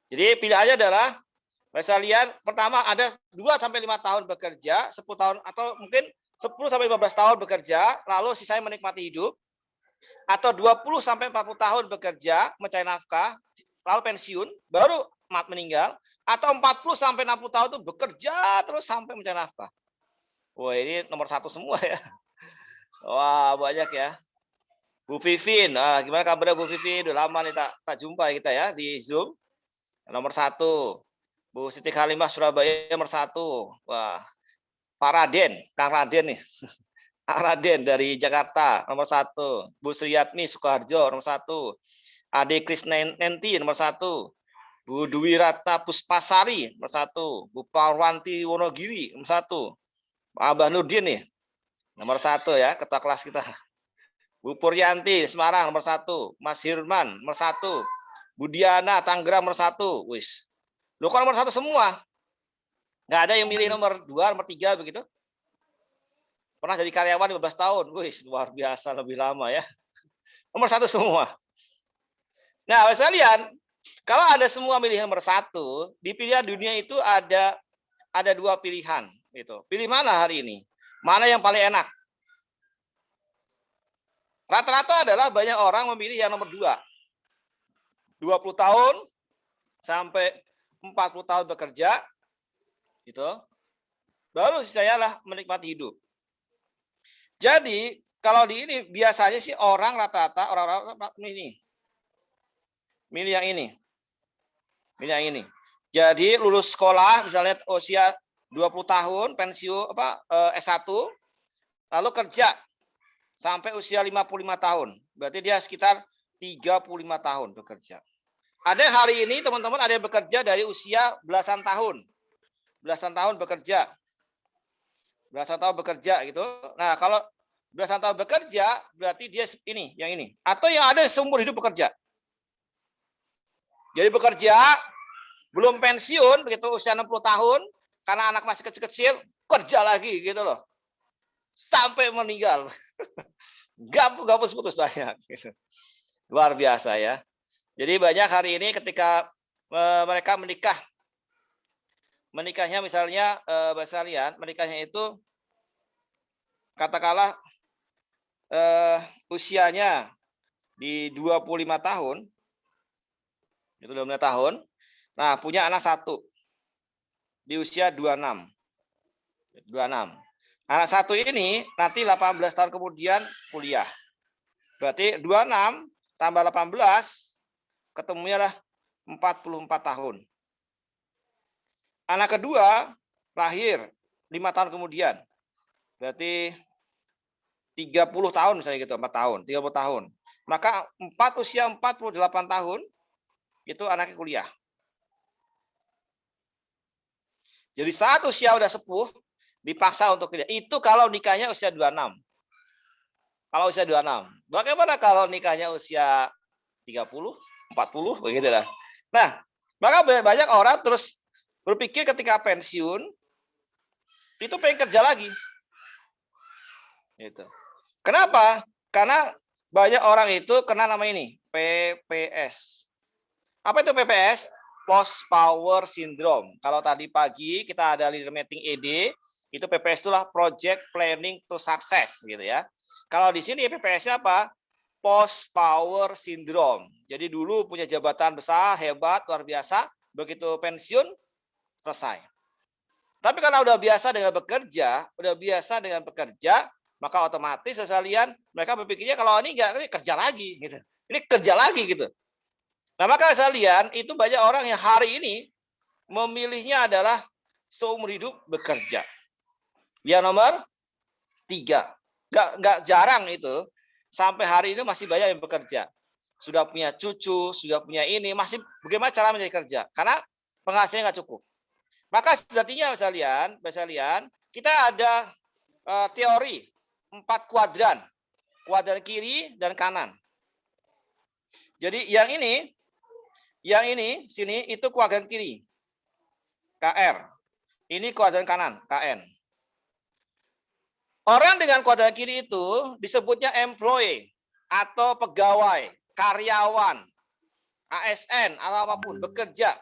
Jadi pilihannya adalah misalnya pertama ada 2 sampai 5 tahun bekerja, 10 tahun atau mungkin 10 sampai 15 tahun bekerja, lalu sisanya menikmati hidup, atau 20 sampai 40 tahun bekerja mencari nafkah, lalu pensiun, baru meninggal, atau 40 sampai 60 tahun itu bekerja terus sampai mencari nafkah. Wah, ini nomor 1 semua ya. Wah, banyak ya. Bu Vivin, gimana kabarnya Bu Vivin? Udah lama nih tak jumpa kita ya di Zoom. Nomor 1. Bu Siti Halimah Surabaya nomor 1. Wah, Pak Raden, Kang Raden nih. Kang Raden dari Jakarta nomor 1. Bu Sriyatmi Sukoharjo nomor 1. Ade Krisnanti nomor 1. Bu Dwi Ratna Puspasari nomor 1. Bu Parwanti Wonogiri nomor 1. Pak Abah Nurdin nih nomor 1 ya, ketua kelas kita. Bu Puryanti Semarang nomor 1. Mas Hirman nomor 1. Bu Diana Tangerang nomor 1. Wis. Lu kan nomor 1 semua. Nggak ada yang milih nomor 2, nomor 3 begitu. Pernah jadi karyawan 15 tahun. Wis, luar biasa, lebih lama ya. Nomor 1 semua. Nah, sekalian, kalau Anda semua milih nomor 1, di pilihan dunia itu ada 2 pilihan gitu. Pilih mana hari ini? Mana yang paling enak? Rata-rata adalah banyak orang memilih yang nomor 2. 20 tahun sampai 40 tahun bekerja gitu. Baru sisanya lah menikmati hidup. Jadi, kalau di ini biasanya sih rata-rata orang ini milih yang ini. Milih yang ini. Jadi lulus sekolah misalnya usia 20 tahun pensiun S1 lalu kerja sampai usia 55 tahun. Berarti dia sekitar 35 tahun bekerja. Ada hari ini teman-teman ada yang bekerja dari usia belasan tahun. Belasan tahun bekerja. Belasan tahun bekerja gitu. Nah, kalau belasan tahun bekerja berarti dia ini, yang ini. Atau yang ada seumur hidup bekerja. Jadi bekerja belum pensiun begitu usia 60 tahun karena anak masih kecil-kecil, kerja lagi gitu loh. Sampai meninggal. Gak putus-putus banyak gitu. Luar biasa ya. Jadi banyak hari ini ketika mereka menikahnya misalnya bahasa lihat menikahnya itu katakanlah usianya di 25 tahun itu 25 tahun. Nah, punya anak 1 di usia 26. 26. Anak 1 ini nanti 18 tahun kemudian kuliah. Berarti 26 tambah 18 ketemunya lah 44 tahun. Anak kedua lahir 5 tahun kemudian. Berarti 30 tahun misalnya gitu, 4 tahun, 30 tahun. Maka usia 48 tahun itu anaknya kuliah. Jadi saat usia udah sepuh dipaksa untuk kuliah. Itu kalau nikahnya usia 26. Kalau usia 26. Bagaimana kalau nikahnya usia 30, 40 begitu lah. Nah, maka banyak orang terus berpikir ketika pensiun itu pengen kerja lagi. Gitu. Kenapa? Karena banyak orang itu kena nama ini, PPS. Apa itu PPS? Post Power Syndrome. Kalau tadi pagi kita ada leader meeting ED, itu PPS itulah Project Planning to Success gitu ya. Kalau di sini PPS-nya apa? Post Power Syndrome. Jadi dulu punya jabatan besar, hebat, luar biasa, begitu pensiun selesai. Tapi karena udah biasa dengan bekerja, maka otomatis sekalian mereka berpikirnya kalau ini kerja lagi gitu. Ini kerja lagi gitu. Nah, maka sekalian itu banyak orang yang hari ini memilihnya adalah seumur hidup bekerja. Yang nomor 3. Nggak jarang itu. Sampai hari ini masih banyak yang bekerja. Sudah punya cucu, sudah punya ini, masih bagaimana cara menjadi kerja? Karena penghasilannya nggak cukup. Maka sejatinya sekalian, kita ada teori 4 kuadran. Kuadran kiri dan kanan. Jadi yang ini sini itu kuadran kiri. KR. Ini kuadran kanan, KN. Orang dengan kuadran kiri itu disebutnya employee atau pegawai, karyawan, ASN atau apapun, bekerja.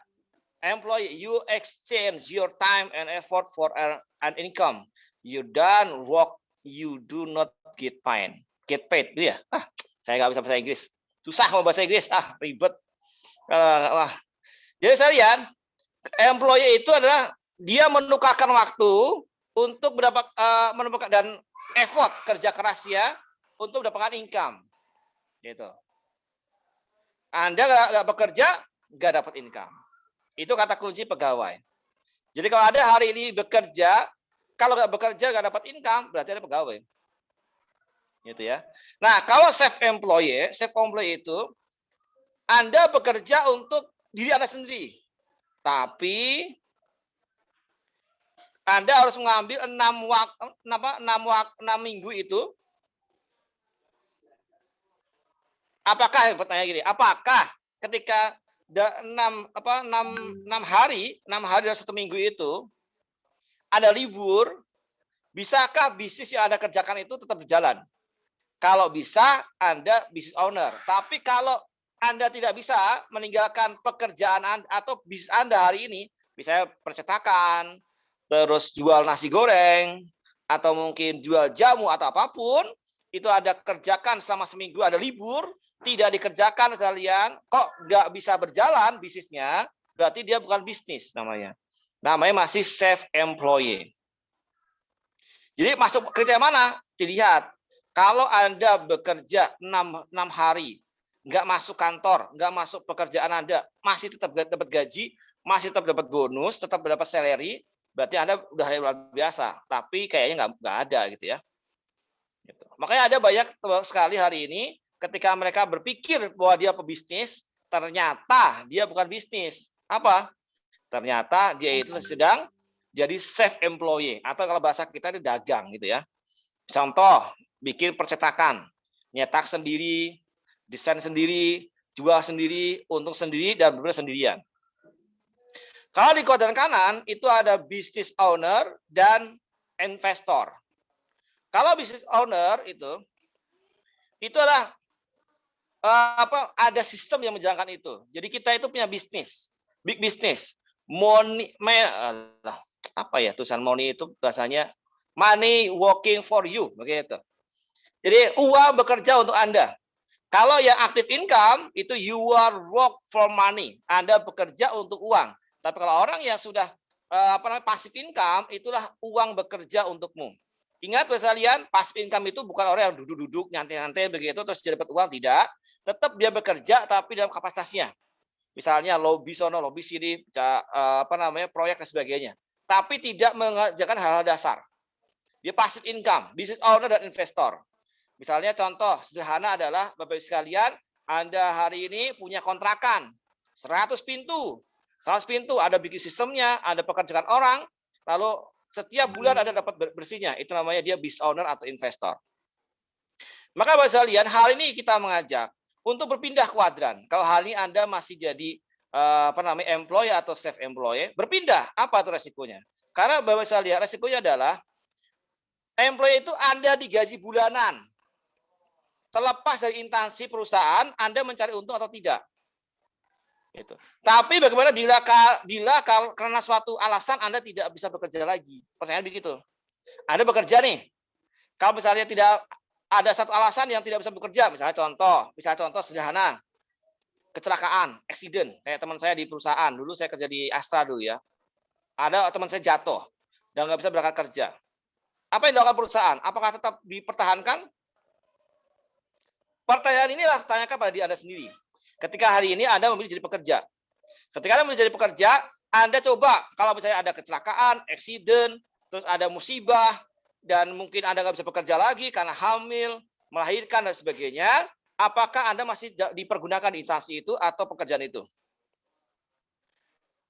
employee, you exchange your time and effort for an income. You don't work, you do not get paid. Get paid, gitu ya? Saya nggak bisa bahasa Inggris. Susah mau bahasa Inggris, ribet. Jadi sekalian, employee itu adalah dia menukarkan waktu untuk mendapatkan dan effort kerja kerasnya untuk mendapatkan income. Gitu. Anda nggak bekerja, nggak dapat income. Itu kata kunci pegawai. Jadi kalau ada hari ini bekerja, kalau nggak bekerja nggak dapat income, berarti ada pegawai. Gitu ya. Nah, kalau self-employed itu Anda bekerja untuk diri Anda sendiri. Tapi Anda harus mengambil 6 minggu itu. Apakah pertanyaan gini, apakah ketika 6 hari dalam 1 minggu itu ada libur, bisakah bisnis yang Anda kerjakan itu tetap berjalan? Kalau bisa, Anda business owner. Tapi kalau Anda tidak bisa meninggalkan pekerjaan Anda atau bisnis Anda hari ini, misalnya percetakan, terus jual nasi goreng, atau mungkin jual jamu atau apapun, itu Anda kerjakan selama seminggu, ada libur, tidak dikerjakan sekalian, kok nggak bisa berjalan bisnisnya, berarti dia bukan bisnis namanya. Namanya masih self-employed. Jadi masuk kriteria mana? Dilihat. Kalau Anda bekerja 6 hari, nggak masuk kantor, nggak masuk pekerjaan Anda, masih tetap dapat gaji, masih tetap dapat bonus, tetap dapat salary, berarti Anda udah luar biasa. Tapi kayaknya nggak ada gitu ya. Gitu. Makanya ada banyak sekali hari ini, ketika mereka berpikir bahwa dia pebisnis, ternyata dia bukan bisnis. Apa? Ternyata dia itu sedang jadi self-employed, atau kalau bahasa kita itu dagang gitu ya. Contoh, bikin percetakan, nyetak sendiri, desain sendiri, jual sendiri, untung sendiri, dan berbeda sendirian. Kalau di kuadran kanan, itu ada business owner dan investor. Kalau business owner itu adalah ada sistem yang menjalankan itu. Jadi kita itu punya bisnis, big business. Money, apa ya tulisan money itu bahasanya money working for you, begitu. Jadi uang bekerja untuk Anda. Kalau yang active income itu you are work for money, Anda bekerja untuk uang. Tapi kalau orang yang sudah passive income, itulah uang bekerja untukmu. Ingat sekalian, passive income itu bukan orang yang duduk-duduk nyantai-nyantai begitu terus dia dapat uang, tidak. Tetap dia bekerja tapi dalam kapasitasnya. Misalnya lobby sono, lobby sini, proyek dan sebagainya. Tapi tidak mengerjakan hal-hal dasar. Dia passive income, business owner dan investor. Misalnya contoh sederhana adalah Bapak Ibu sekalian, Anda hari ini punya kontrakan 100 pintu. 100 pintu, ada bikin sistemnya, ada pekerjaan orang, lalu setiap bulan Anda dapat bersihnya. Itu namanya dia business owner atau investor. Maka Bapak sekalian, hari ini kita mengajak untuk berpindah kuadran. Kalau hari ini Anda masih jadi employee atau self-employed, berpindah, apa itu resikonya? Karena Bapak sekalian, resikonya adalah employee itu Anda digaji bulanan. Terlepas dari instansi perusahaan, Anda mencari untung atau tidak. Gitu. Tapi bagaimana bila karena suatu alasan Anda tidak bisa bekerja lagi? Pertanyaan begitu. Anda bekerja nih. Kalau misalnya tidak ada satu alasan yang tidak bisa bekerja, misalnya contoh sederhana, kecelakaan, accident, kayak teman saya di perusahaan. Dulu saya kerja di Astra dulu ya. Ada teman saya jatuh dan nggak bisa berangkat kerja. Apa yang dilakukan perusahaan? Apakah tetap dipertahankan? Pertanyaan inilah tanyakan pada diri Anda sendiri. Ketika hari ini Anda memilih jadi pekerja. Ketika Anda memilih jadi pekerja, Anda coba kalau misalnya ada kecelakaan, accident, terus ada musibah, dan mungkin Anda nggak bisa bekerja lagi karena hamil, melahirkan, dan sebagainya, apakah Anda masih dipergunakan di instansi itu atau pekerjaan itu?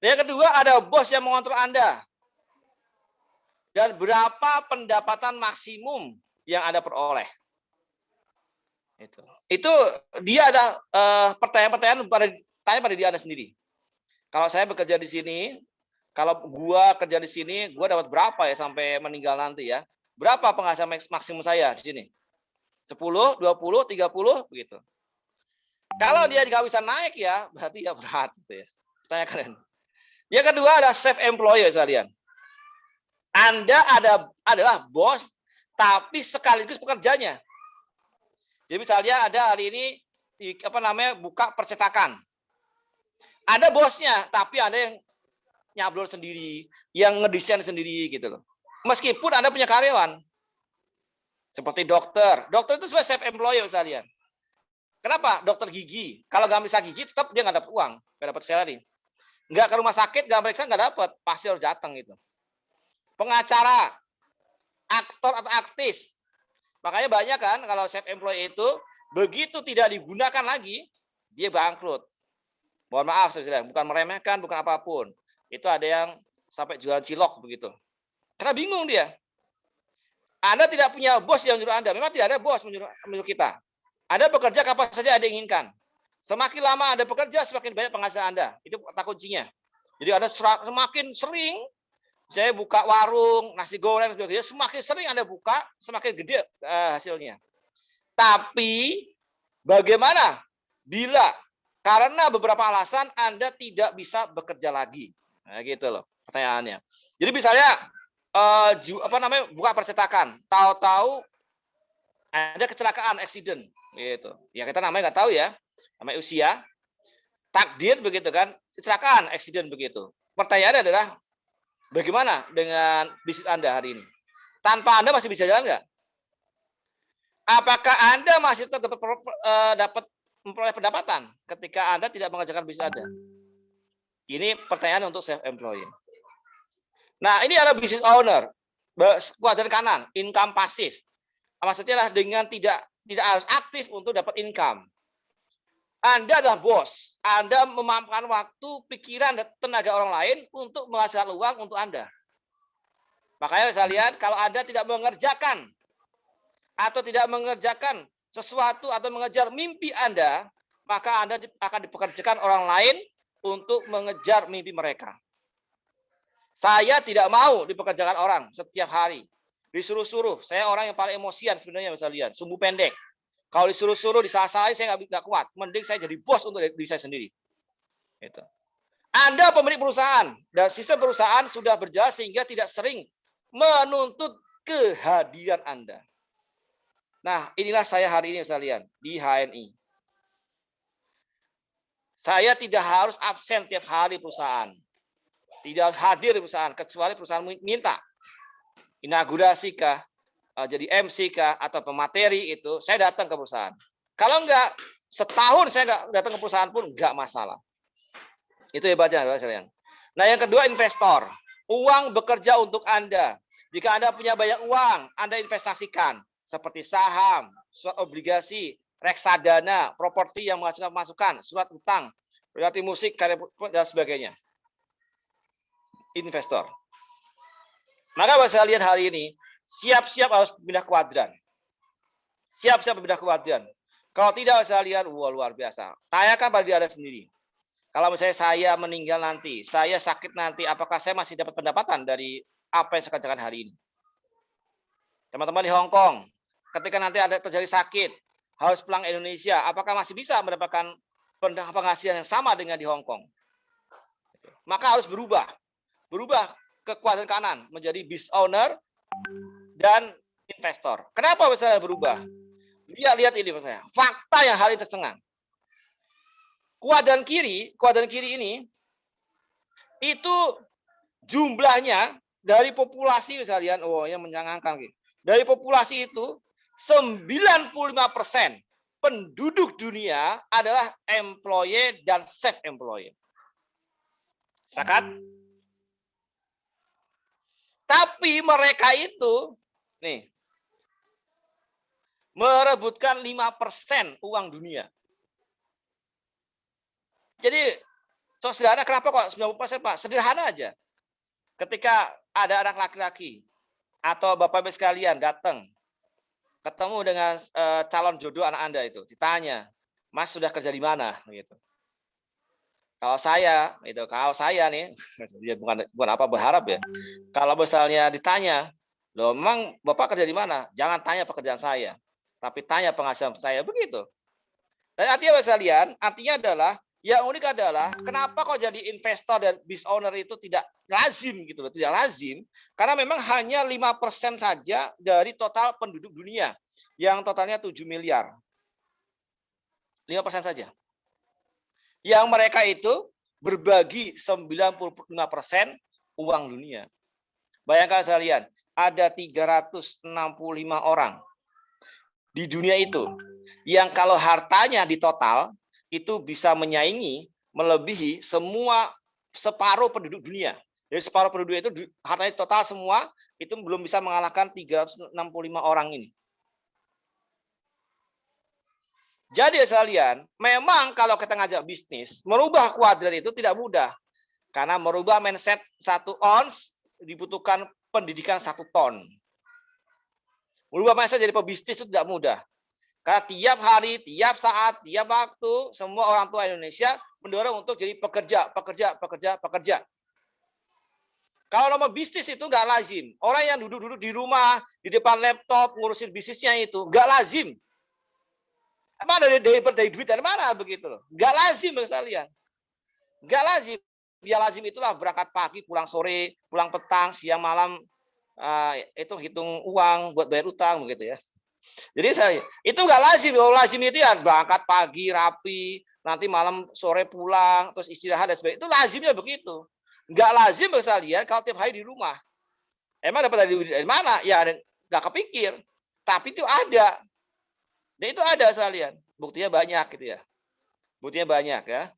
Yang kedua, ada bos yang mengontrol Anda. Dan berapa pendapatan maksimum yang Anda peroleh? Itu dia ada pertanyaan-pertanyaan tanya pada diri Anda sendiri. Kalau saya bekerja di sini, kalau gua kerja di sini, gua dapat berapa ya sampai meninggal nanti ya? Berapa penghasilan maksimum saya di sini? 10, 20, 30 begitu. Kalau dia nggak bisa naik ya, berarti ya berat gitu ya. Tanya kalian. Yang kedua adalah self-employed sekalian. Anda adalah bos, tapi sekaligus pekerjanya. Jadi misalnya ada hari ini buka percetakan. Ada bosnya, tapi ada yang nyablon sendiri, yang ngedesain sendiri gitu loh. Meskipun Anda punya karyawan. Seperti dokter. Dokter itu sebenarnya self-employed sekalian. Kenapa? Dokter gigi. Kalau nggak bisa gigi, tetap dia nggak dapat uang, nggak dapat salary. Nggak ke rumah sakit, nggak periksa, nggak dapat. Pasti harus datang gitu. Pengacara, aktor atau artis. Makanya banyak kan kalau self-employed itu begitu tidak digunakan lagi, dia bangkrut. Mohon maaf, bukan meremehkan, bukan apapun. Itu ada yang sampai jualan cilok begitu. Karena bingung dia. Anda tidak punya bos yang menyuruh Anda. Memang tidak ada bos menyuruh kita. Anda bekerja kapan saja Anda inginkan. Semakin lama Anda bekerja, semakin banyak penghasilan Anda. Itu kata kuncinya. Jadi Anda semakin sering, saya buka warung, nasi goreng, sebagainya, semakin sering Anda buka, semakin gede hasilnya. Tapi bagaimana bila karena beberapa alasan Anda tidak bisa bekerja lagi? Nah, gitu loh pertanyaannya. Jadi misalnya buka percetakan, tahu-tahu ada kecelakaan, accident, gitu. Ya kita namanya nggak tahu ya, namanya usia, takdir begitu kan, kecelakaan, accident begitu. Pertanyaannya adalah bagaimana dengan bisnis Anda hari ini? Tanpa Anda masih bisa jalan nggak? Apakah Anda masih tetap dapat memperoleh pendapatan ketika Anda tidak mengerjakan bisnis Anda? Ini pertanyaan untuk self-employed. Nah, ini adalah business owner, kuadran kanan, income pasif. Maksudnya adalah dengan tidak harus aktif untuk dapat income. Anda adalah bos, Anda memampkan waktu, pikiran, dan tenaga orang lain untuk menghasilkan uang untuk Anda. Makanya saya lihat kalau Anda tidak mengerjakan atau tidak mengerjakan sesuatu atau mengejar mimpi Anda, maka Anda akan dipekerjakan orang lain untuk mengejar mimpi mereka. Saya tidak mau dipekerjakan orang setiap hari. Disuruh-suruh. Saya orang yang paling emosian sebenarnya bisa lihat. Sumbu pendek. Kalau disuruh-suruh, disalahin saya nggak kuat. Mending saya jadi bos untuk diri saya sendiri. Gitu. Anda pemilik perusahaan. Dan sistem perusahaan sudah berjalan sehingga tidak sering menuntut kehadiran Anda. Nah, inilah saya hari ini bisa lihat di HNI. Saya tidak harus absen tiap hari perusahaan. Tidak harus hadir di perusahaan, kecuali perusahaan minta. Inaugurasi kah, jadi MC kah, atau pemateri itu, saya datang ke perusahaan. Kalau enggak, setahun saya enggak datang ke perusahaan pun enggak masalah. Itu hebatnya. Nah, yang kedua investor. Uang bekerja untuk Anda. Jika Anda punya banyak uang, Anda investasikan. Seperti saham, surat obligasi, reksadana, properti yang menghasilkan masukan, surat utang, royalti musik, dan sebagainya. Investor. Maka saya lihat hari ini, siap-siap harus pindah kuadran. Siap-siap pindah kuadran. Kalau tidak, saya lihat, luar biasa. Tanyakan pada diri Anda sendiri. Kalau misalnya saya meninggal nanti, saya sakit nanti, apakah saya masih dapat pendapatan dari apa yang saya kerjakan hari ini? Teman-teman di Hong Kong, ketika nanti ada terjadi sakit, harus pulang ke Indonesia, apakah masih bisa mendapatkan penghasilan yang sama dengan di Hong Kong? Maka harus berubah ke kuadran kanan menjadi business owner dan investor. Kenapa bisa berubah? Lihat ini saya. Fakta yang hari tercengang. Kuadran kiri ini itu jumlahnya dari populasi misalnya, yang mencengangkan. Dari populasi itu 95% penduduk dunia adalah employee dan self-employed. Sepakat? Tapi mereka itu nih merebutkan 5% uang dunia. Jadi sederhana, kenapa kok 90%, Pak? Sederhana aja. Ketika ada anak laki-laki atau Bapak Ibu sekalian datang ketemu dengan calon jodoh anak Anda itu, ditanya, "Mas sudah kerja di mana?" gitu. Kalau saya nih, bukan apa berharap ya. Kalau misalnya ditanya, "Loh, memang Bapak kerja di mana?" Jangan tanya pekerjaan saya, tapi tanya penghasilan saya, begitu. Dan artinya sekalian, artinya adalah Yang unik adalah kenapa kok jadi investor dan business owner itu tidak lazim gitu loh, tidak lazim, karena memang hanya 5% saja dari total penduduk dunia yang totalnya 7 miliar. 5% saja. Yang mereka itu berbagi 95% uang dunia. Bayangkan sekalian, ada 365 orang di dunia itu yang kalau hartanya di total itu bisa menyaingi, melebihi semua separuh penduduk dunia. Jadi separuh penduduk itu hartanya total semua itu belum bisa mengalahkan 365 orang ini. Jadi sekalian, memang kalau kita ngajak bisnis, merubah kuadran itu tidak mudah. Karena merubah mindset 1 ons dibutuhkan pendidikan 1 ton. Merubah mindset jadi pebisnis itu tidak mudah. Karena tiap hari, tiap saat, tiap waktu, semua orang tua Indonesia mendorong untuk jadi pekerja. Kalau nama bisnis itu nggak lazim. Orang yang duduk-duduk di rumah, di depan laptop, ngurusin bisnisnya itu, nggak lazim. Emang dari duit dari mana begitu loh? Nggak lazim sekalian. Nggak lazim. Ya lazim itulah berangkat pagi, pulang sore, pulang petang, siang malam, itu hitung uang buat bayar utang begitu ya. Jadi itu nggak lazim. Kalau lazim itu ya berangkat pagi rapi, nanti malam sore pulang, terus istirahat dan sebagainya. Itu lazimnya begitu. Nggak lazim sekalian kalau tiap hari di rumah. Emang dapat dari mana? Ya nggak kepikir. Tapi itu ada. Dan itu ada sekalian. Buktinya banyak gitu ya. Buktinya banyak ya.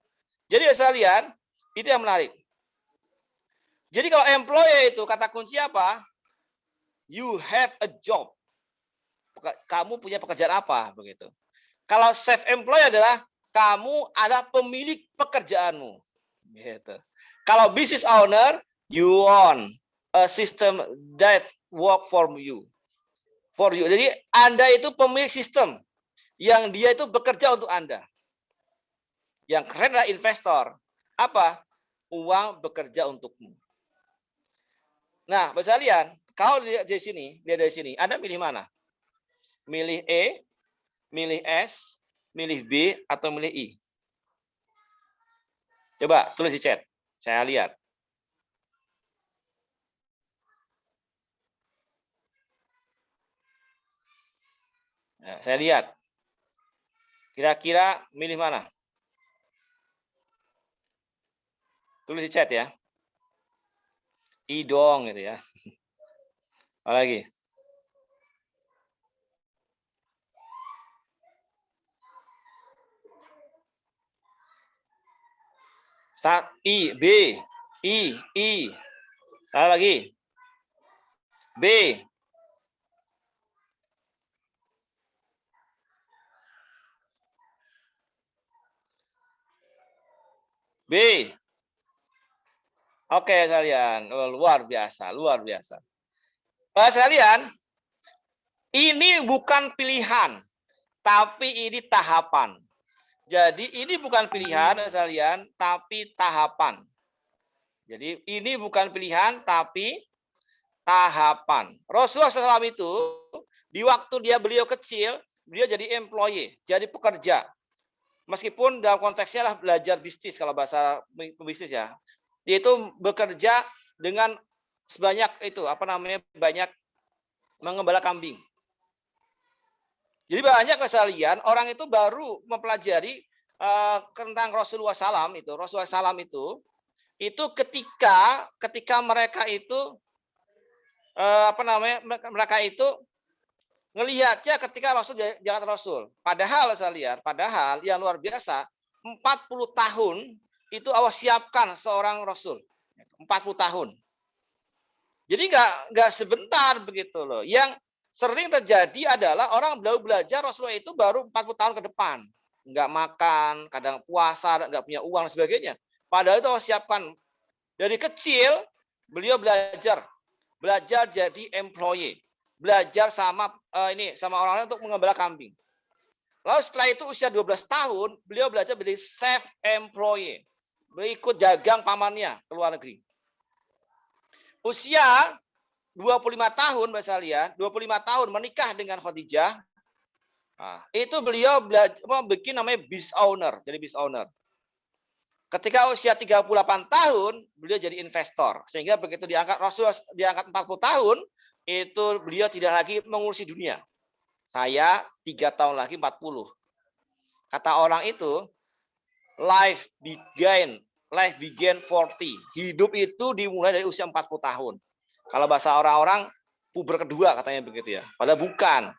Jadi sekalian, itu yang menarik. Jadi kalau employee itu kata kunci apa? You have a job. Kamu punya pekerjaan apa begitu. Kalau self employed adalah kamu adalah pemilik pekerjaanmu. Gitu. Kalau business owner, you own a system that work for you. For you. Jadi Anda itu pemilik sistem yang dia itu bekerja untuk Anda. Yang keren adalah investor. Apa? Uang bekerja untukmu. Nah, Bapak sekalian, kalau lihat dari sini, Anda milih mana? Milih E, milih S, milih B, atau milih I? Coba tulis di chat. Saya lihat. Nah, saya lihat. Kira-kira milih mana? Tulis di chat ya. I dong gitu ya. Apa lagi? I, B, I. Apa lagi? B. B. Oke, sekalian. Oh, luar biasa, luar biasa. Sekalian, ini bukan pilihan, tapi ini tahapan. Jadi ini bukan pilihan, sekalian, tapi tahapan. Jadi ini bukan pilihan, tapi tahapan. Rasulullah SAW itu di waktu beliau kecil, beliau jadi employee, jadi pekerja. Meskipun dalam konteksnya lah belajar bisnis kalau bahasa pebisnis ya. Dia itu bekerja dengan sebanyak itu banyak mengembala kambing. Jadi banyak kesalahan orang itu baru mempelajari tentang Rasulullah SAW itu ketika mereka itu mereka itu ngelihatnya ketika Rasul jangan Rasul. Padahal yang luar biasa 40 tahun itu Allah siapkan seorang Rasul. 40 tahun. Jadi nggak sebentar begitu loh. Yang sering terjadi adalah orang belajar Rasulullah itu baru 40 tahun ke depan. Nggak makan, kadang puasa, nggak punya uang dan sebagainya. Padahal itu Allah siapkan. Dari kecil beliau belajar jadi employee. Belajar sama orang-orang untuk mengembala kambing. Lalu setelah itu usia 12 tahun, beliau belajar menjadi self employee. Berikut dagang pamannya ke luar negeri. Usia 25 tahun, Mbak Salia, 25 tahun menikah dengan Khadijah. Nah, itu beliau bikin namanya business owner, jadi business owner. Ketika usia 38 tahun, beliau jadi investor. Sehingga begitu diangkat Rasulullah diangkat 40 tahun, itu beliau tidak lagi mengurusi dunia. Saya 3 tahun lagi 40. Kata orang itu, life began 40. Hidup itu dimulai dari usia 40 tahun. Kalau bahasa orang-orang, puber kedua katanya begitu ya. Padahal bukan.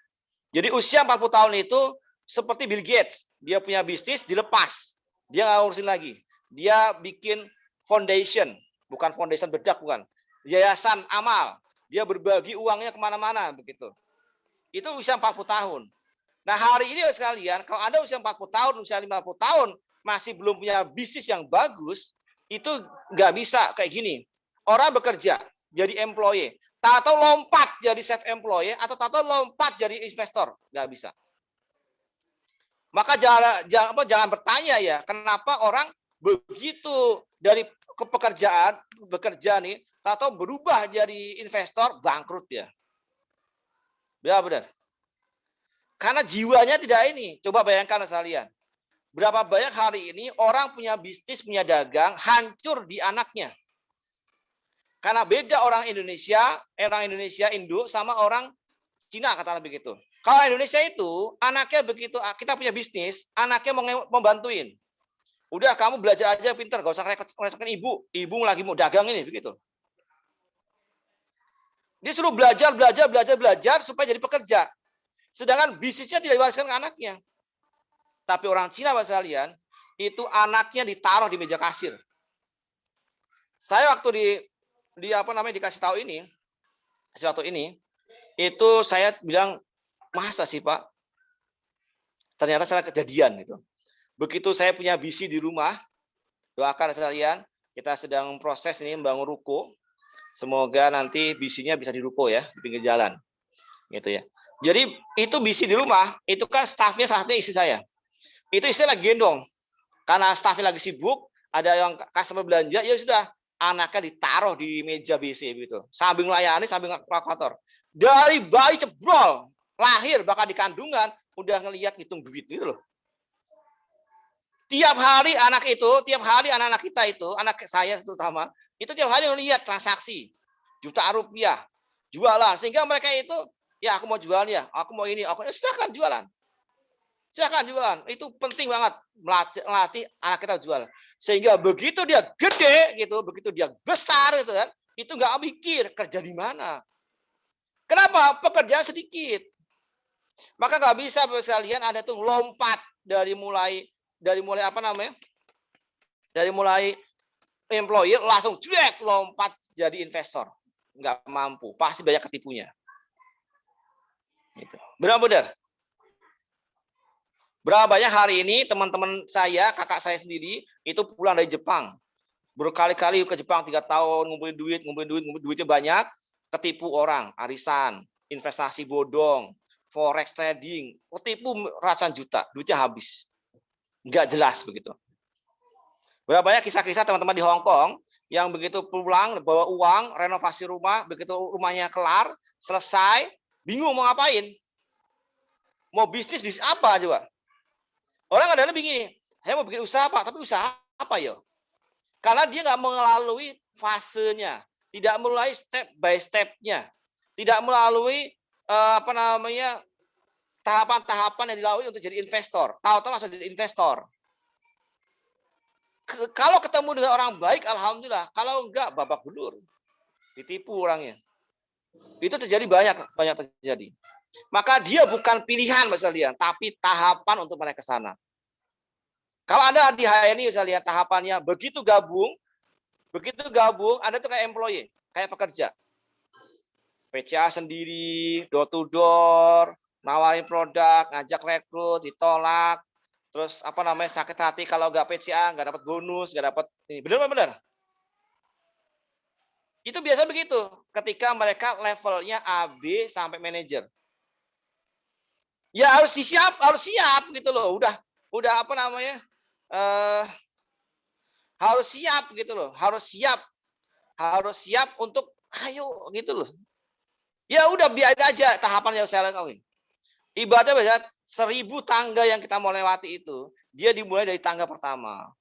Jadi usia 40 tahun itu seperti Bill Gates. Dia punya bisnis, dilepas. Dia nggak ngurusin lagi. Dia bikin foundation. Bukan foundation bedak, bukan. Yayasan amal. Dia berbagi uangnya kemana-mana. Begitu. Itu usia 40 tahun. Nah hari ini sekalian, kalau Anda usia 40 tahun, usia 50 tahun, masih belum punya bisnis yang bagus, itu nggak bisa kayak gini. Orang bekerja, jadi employee. Tahu lompat jadi self employee atau tahu lompat jadi investor, nggak bisa. Maka jangan bertanya ya, kenapa orang begitu dari pekerjaan bekerja nih, tahu berubah jadi investor, bangkrut ya. Benar. Karena jiwanya tidak ini. Coba bayangkan sekalian. Berapa banyak hari ini orang punya bisnis, punya dagang, hancur di anaknya. Karena beda orang Indonesia Indo sama orang Cina katakanlah begitu. Kalau Indonesia itu anaknya begitu, kita punya bisnis, anaknya mau membantuin. Udah kamu belajar aja pinter, gak usah rekokin ibu lagi mau dagang ini begitu. Dia suruh belajar supaya jadi pekerja. Sedangkan bisnisnya tidak diwariskan ke anaknya. Tapi orang Cina bahasa kalian, itu anaknya ditaruh di meja kasir. Saya waktu dikasih tahu ini, itu saya bilang, masa sih Pak? Ternyata salah kejadian itu. Begitu saya punya visi di rumah, doakan sekalian, kita sedang proses ini membangun ruko. Semoga nanti visinya bisa di ruko ya, di pinggir jalan. Gitu ya. Jadi itu visi di rumah, itu kan stafnya satunya istri saya. Itu istri lagi gendong. Karena stafnya lagi sibuk, ada yang customer belanja, ya sudah, anaknya ditaruh di meja BC gitu. Sambil melayani, sambil kalkulator. Dari bayi cebrol, lahir bahkan di kandungan, udah ngelihat ngitung duit gitu loh. Tiap hari anak kita itu, anak saya terutama, itu tiap hari melihat transaksi jutaan rupiah, jualan, sehingga mereka itu, ya aku mau jualan ya, aku mau ini, silakan jualan. Silakan jualan. Itu penting banget melatih anak kita jualan. Sehingga begitu dia gede gitu, begitu dia besar gitu kan, itu nggak mikir kerja di mana. Kenapa? Pekerjaan sedikit. Maka nggak bisa sekalian ada tuh lompat dari mulai apa namanya? Dari mulai employee langsung lompat jadi investor. Nggak mampu, pasti banyak ketipunya. Gitu. Benar-benar. Berapa banyak hari ini teman-teman saya, kakak saya sendiri, itu pulang dari Jepang. Berkali-kali ke Jepang 3 tahun, ngumpulin duitnya banyak, ketipu orang, arisan, investasi bodong, forex trading, ketipu ratusan juta, duitnya habis. Nggak jelas begitu. Berapa banyak kisah-kisah teman-teman di Hong Kong yang begitu pulang, bawa uang, renovasi rumah, begitu rumahnya kelar, selesai, bingung mau ngapain. Mau bisnis apa coba? Orang kadang-kadang begini, saya mau bikin usaha Pak, tapi usaha apa ya? Karena dia nggak melalui fasenya, tidak melalui step by step-nya, tidak melalui tahapan-tahapan yang dilalui untuk jadi investor. Tahu-tahu langsung jadi investor. Kalau ketemu dengan orang baik, alhamdulillah. Kalau enggak, babak belur, ditipu orangnya. Itu terjadi banyak terjadi. Maka dia bukan pilihan Mas Lian, tapi tahapan untuk mereka ke sana. Kalau Anda di HNI misalnya tahapannya begitu gabung, Anda tuh kayak employee, kayak pekerja. PCA sendiri, door to door, nawarin produk, ngajak rekrut, ditolak, terus sakit hati kalau nggak PCA, nggak dapat bonus, nggak dapat ini. Benar. Itu biasa begitu ketika mereka levelnya A, B sampai manajer. Ya harus siap gitu loh. Udah harus siap gitu loh. Harus siap untuk ayo gitu loh. Ya udah biar aja tahapan yang saya lakuin. Ibaratnya biasa 1000 tangga yang kita mau lewati itu, dia dimulai dari tangga pertama.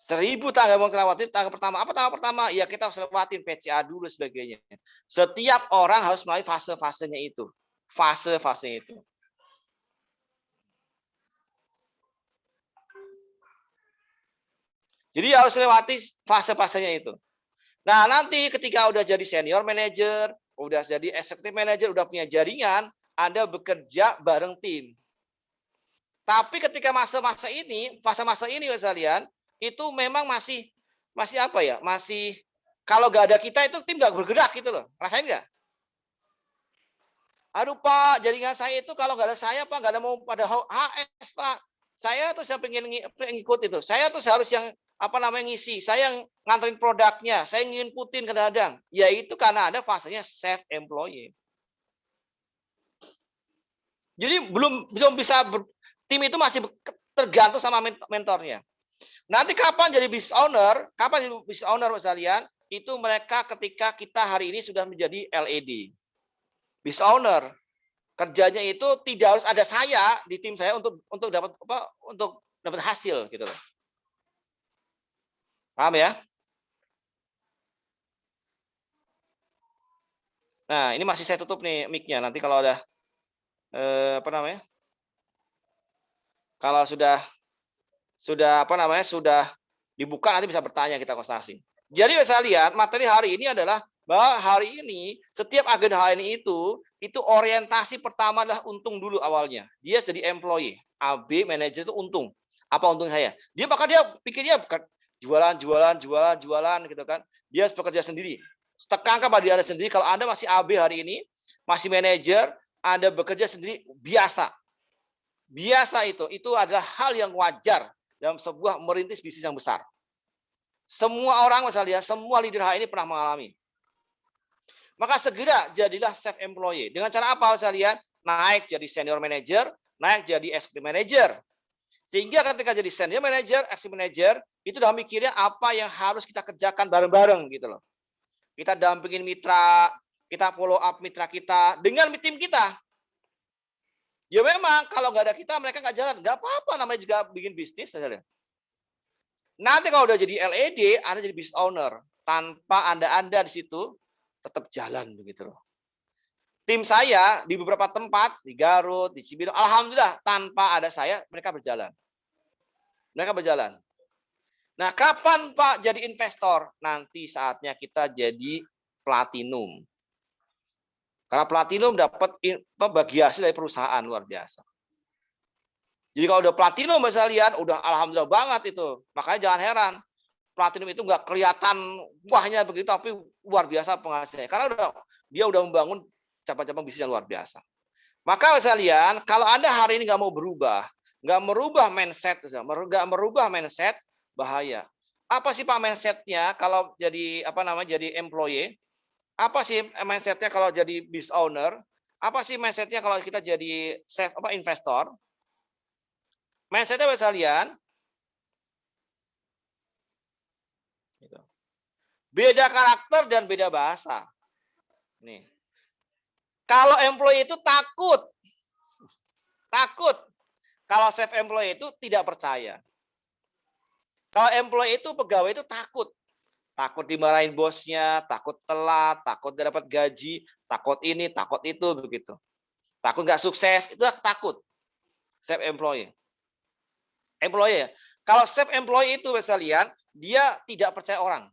1000 tangga mau lewatin. Tangga pertama apa? Tangga pertama ya kita harus lewatin PCA dulu sebagainya. Setiap orang harus melalui fase-fasenya itu. Fase-fase itu. Jadi harus lewati fase-fasenya itu. Nah, nanti ketika udah jadi senior manager, udah jadi executive manager, udah punya jaringan, Anda bekerja bareng tim. Tapi ketika masa-masa ini, fase-masa ini Mas kalian, itu memang masih apa ya? Masih kalau nggak ada kita itu tim nggak bergerak gitu loh. Rasain nggak? Aduh Pak, jaringan saya itu kalau nggak ada saya Pak, nggak ada mau pada HS Pak. Saya tuh saya pengen ngikut itu. Saya tuh harus yang apa namanya ngisi. Saya yang nganterin produknya. Saya nginputin kadang-kadang. Ya itu karena ada fasenya self employee. Jadi belum bisa tim itu masih tergantung sama mentornya. Nanti kapan jadi business owner? Kapan jadi business owner Mas kalian? Itu mereka ketika kita hari ini sudah menjadi LED. Business owner. Kerjanya itu tidak harus ada saya di tim saya untuk dapat apa untuk dapat hasil gitu loh. Paham ya? Nah, ini masih saya tutup nih mic-nya. Nanti kalau ada apa namanya? Kalau sudah apa namanya? Sudah dibuka nanti bisa bertanya kita konsultasi. Jadi bisa lihat materi hari ini adalah bahwa hari ini setiap agenda hari ini itu orientasi pertama adalah untung dulu awalnya. Dia jadi employee, AB manager itu untung. Apa untung saya? Dia bakal dia pikirnya jualan gitu kan. Dia harus bekerja sendiri. Tekankan pada diri Anda sendiri kalau Anda masih AB hari ini, masih manajer, Anda bekerja sendiri biasa. Biasa itu adalah hal yang wajar dalam sebuah merintis bisnis yang besar. Semua orang misalnya, semua leader hari ini pernah mengalami. Maka segera jadilah self employee. Dengan cara apa kalian? Naik jadi senior manager, naik jadi executive manager. Sehingga ketika jadi senior manager, executive manager, itu udah mikirnya apa yang harus kita kerjakan bareng-bareng gitu loh. Kita dampingin mitra, kita follow up mitra kita dengan tim kita. Ya memang kalau nggak ada kita mereka nggak jalan, nggak apa-apa namanya juga bikin bisnis. Nanti kalau udah jadi LED, Anda jadi business owner. Tanpa Anda di situ, tetap jalan begitu loh. Tim saya di beberapa tempat, di Garut, di Cibinong, alhamdulillah tanpa ada saya mereka berjalan. Mereka berjalan. Nah, kapan Pak jadi investor? Nanti saatnya kita jadi platinum. Karena platinum dapat bagi hasil dari perusahaan luar biasa. Jadi kalau udah platinum Mas lihat, udah alhamdulillah banget itu. Makanya jangan heran. Platinum itu nggak kelihatan wahnya begitu, tapi luar biasa penghasilnya. Karena dia udah membangun cabang-cabang bisnis yang luar biasa. Maka sekalian, kalau Anda hari ini nggak mau berubah, nggak merubah mindset, bahaya. Apa sih Pak mindsetnya kalau jadi apa namanya jadi employee? Apa sih mindsetnya kalau jadi business owner? Apa sih mindsetnya kalau kita jadi investor? Mindsetnya sekalian, beda karakter dan beda bahasa. Nih. Kalau employee itu takut. Kalau self employee itu tidak percaya. Kalau employee itu pegawai itu takut. Takut dimarahin bosnya, takut telat, takut gak dapat gaji, takut ini, takut itu begitu. Takut nggak sukses, itu takut. Self employee. Employee ya. Kalau self employee itu bisa lihat, dia tidak percaya orang.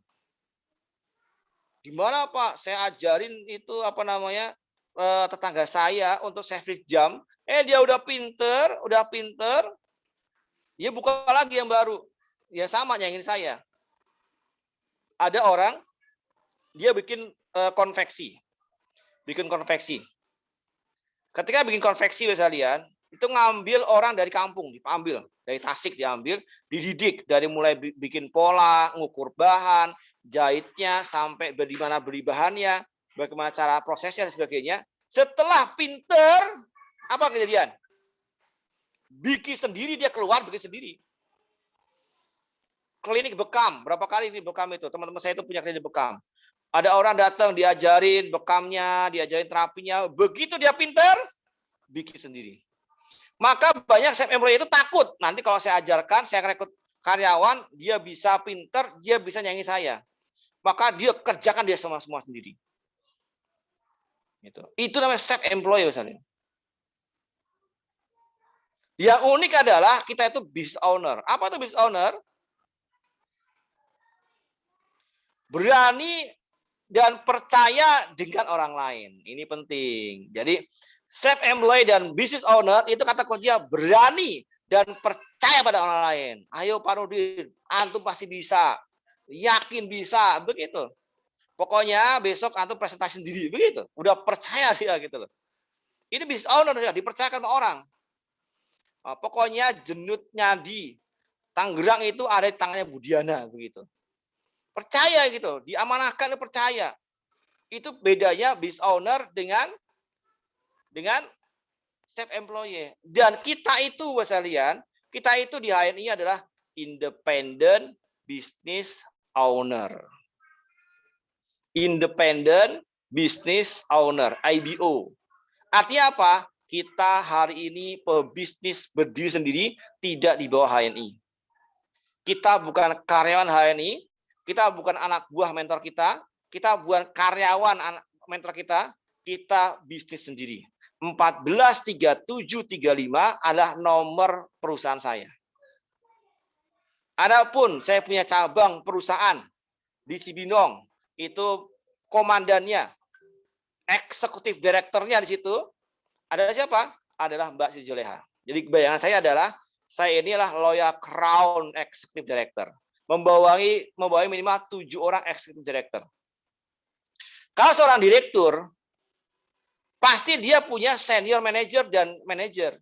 Gimana Pak? Saya ajarin itu apa namanya tetangga saya untuk service jam. Dia udah pinter, dia buka lagi yang baru. Ya sama nyangin saya. Ada orang dia bikin konveksi. Ketika bikin konveksi misalnya, itu ngambil orang dari kampung, diambil dari Tasik, dididik dari mulai bikin pola, ngukur bahan, jahitnya sampai bagaimana beli bahannya, bagaimana cara prosesnya dan sebagainya. Setelah pinter, apa kejadian? Bikin sendiri, dia keluar bikin sendiri. Klinik bekam, berapa kali ini bekam itu? Teman-teman saya itu punya klinik bekam. Ada orang datang diajarin bekamnya, diajarin terapinya, begitu dia pinter, bikin sendiri. Maka banyak self employee itu takut. Nanti kalau saya ajarkan, saya rekrut karyawan, dia bisa pinter, dia bisa nyanyi saya. Maka dia kerjakan dia semua sendiri. Itu namanya self employee misalnya. Yang unik adalah kita itu business owner. Apa itu business owner? Berani dan percaya dengan orang lain. Ini penting. Jadi self employee dan business owner itu kata kuncinya berani dan percaya pada orang lain. Ayo Pak Nurdin, antum pasti bisa. Yakin bisa, begitu. Pokoknya besok antum presentasi sendiri, begitu. Udah percaya dia gitu loh. Ini business owner ya, dipercayakan sama orang. Nah, pokoknya jenutnya di Tangerang itu ada di tangannya Budiana, begitu. Percaya gitu, diamanahkan percaya. Itu bedanya business owner dengan self employee. Dan kita itu sekalian, kita itu di HNI adalah independent business owner. Independent business owner, IBO. Artinya apa? Kita hari ini pebisnis berdiri sendiri, tidak di bawah HNI. Kita bukan karyawan HNI, kita bukan anak buah mentor kita bukan karyawan anak mentor kita bisnis sendiri. 143735 adalah nomor perusahaan saya. Adapun saya punya cabang perusahaan di Cibinong, itu komandannya, eksekutif direkturnya di situ adalah siapa? Adalah Mbak Siti Zoleha. Jadi bayangan saya adalah saya inilah Loyal Crown Executive Director. Membawahi minimal 7 orang Executive Director. Kalau seorang direktur, pasti dia punya senior manager dan manager.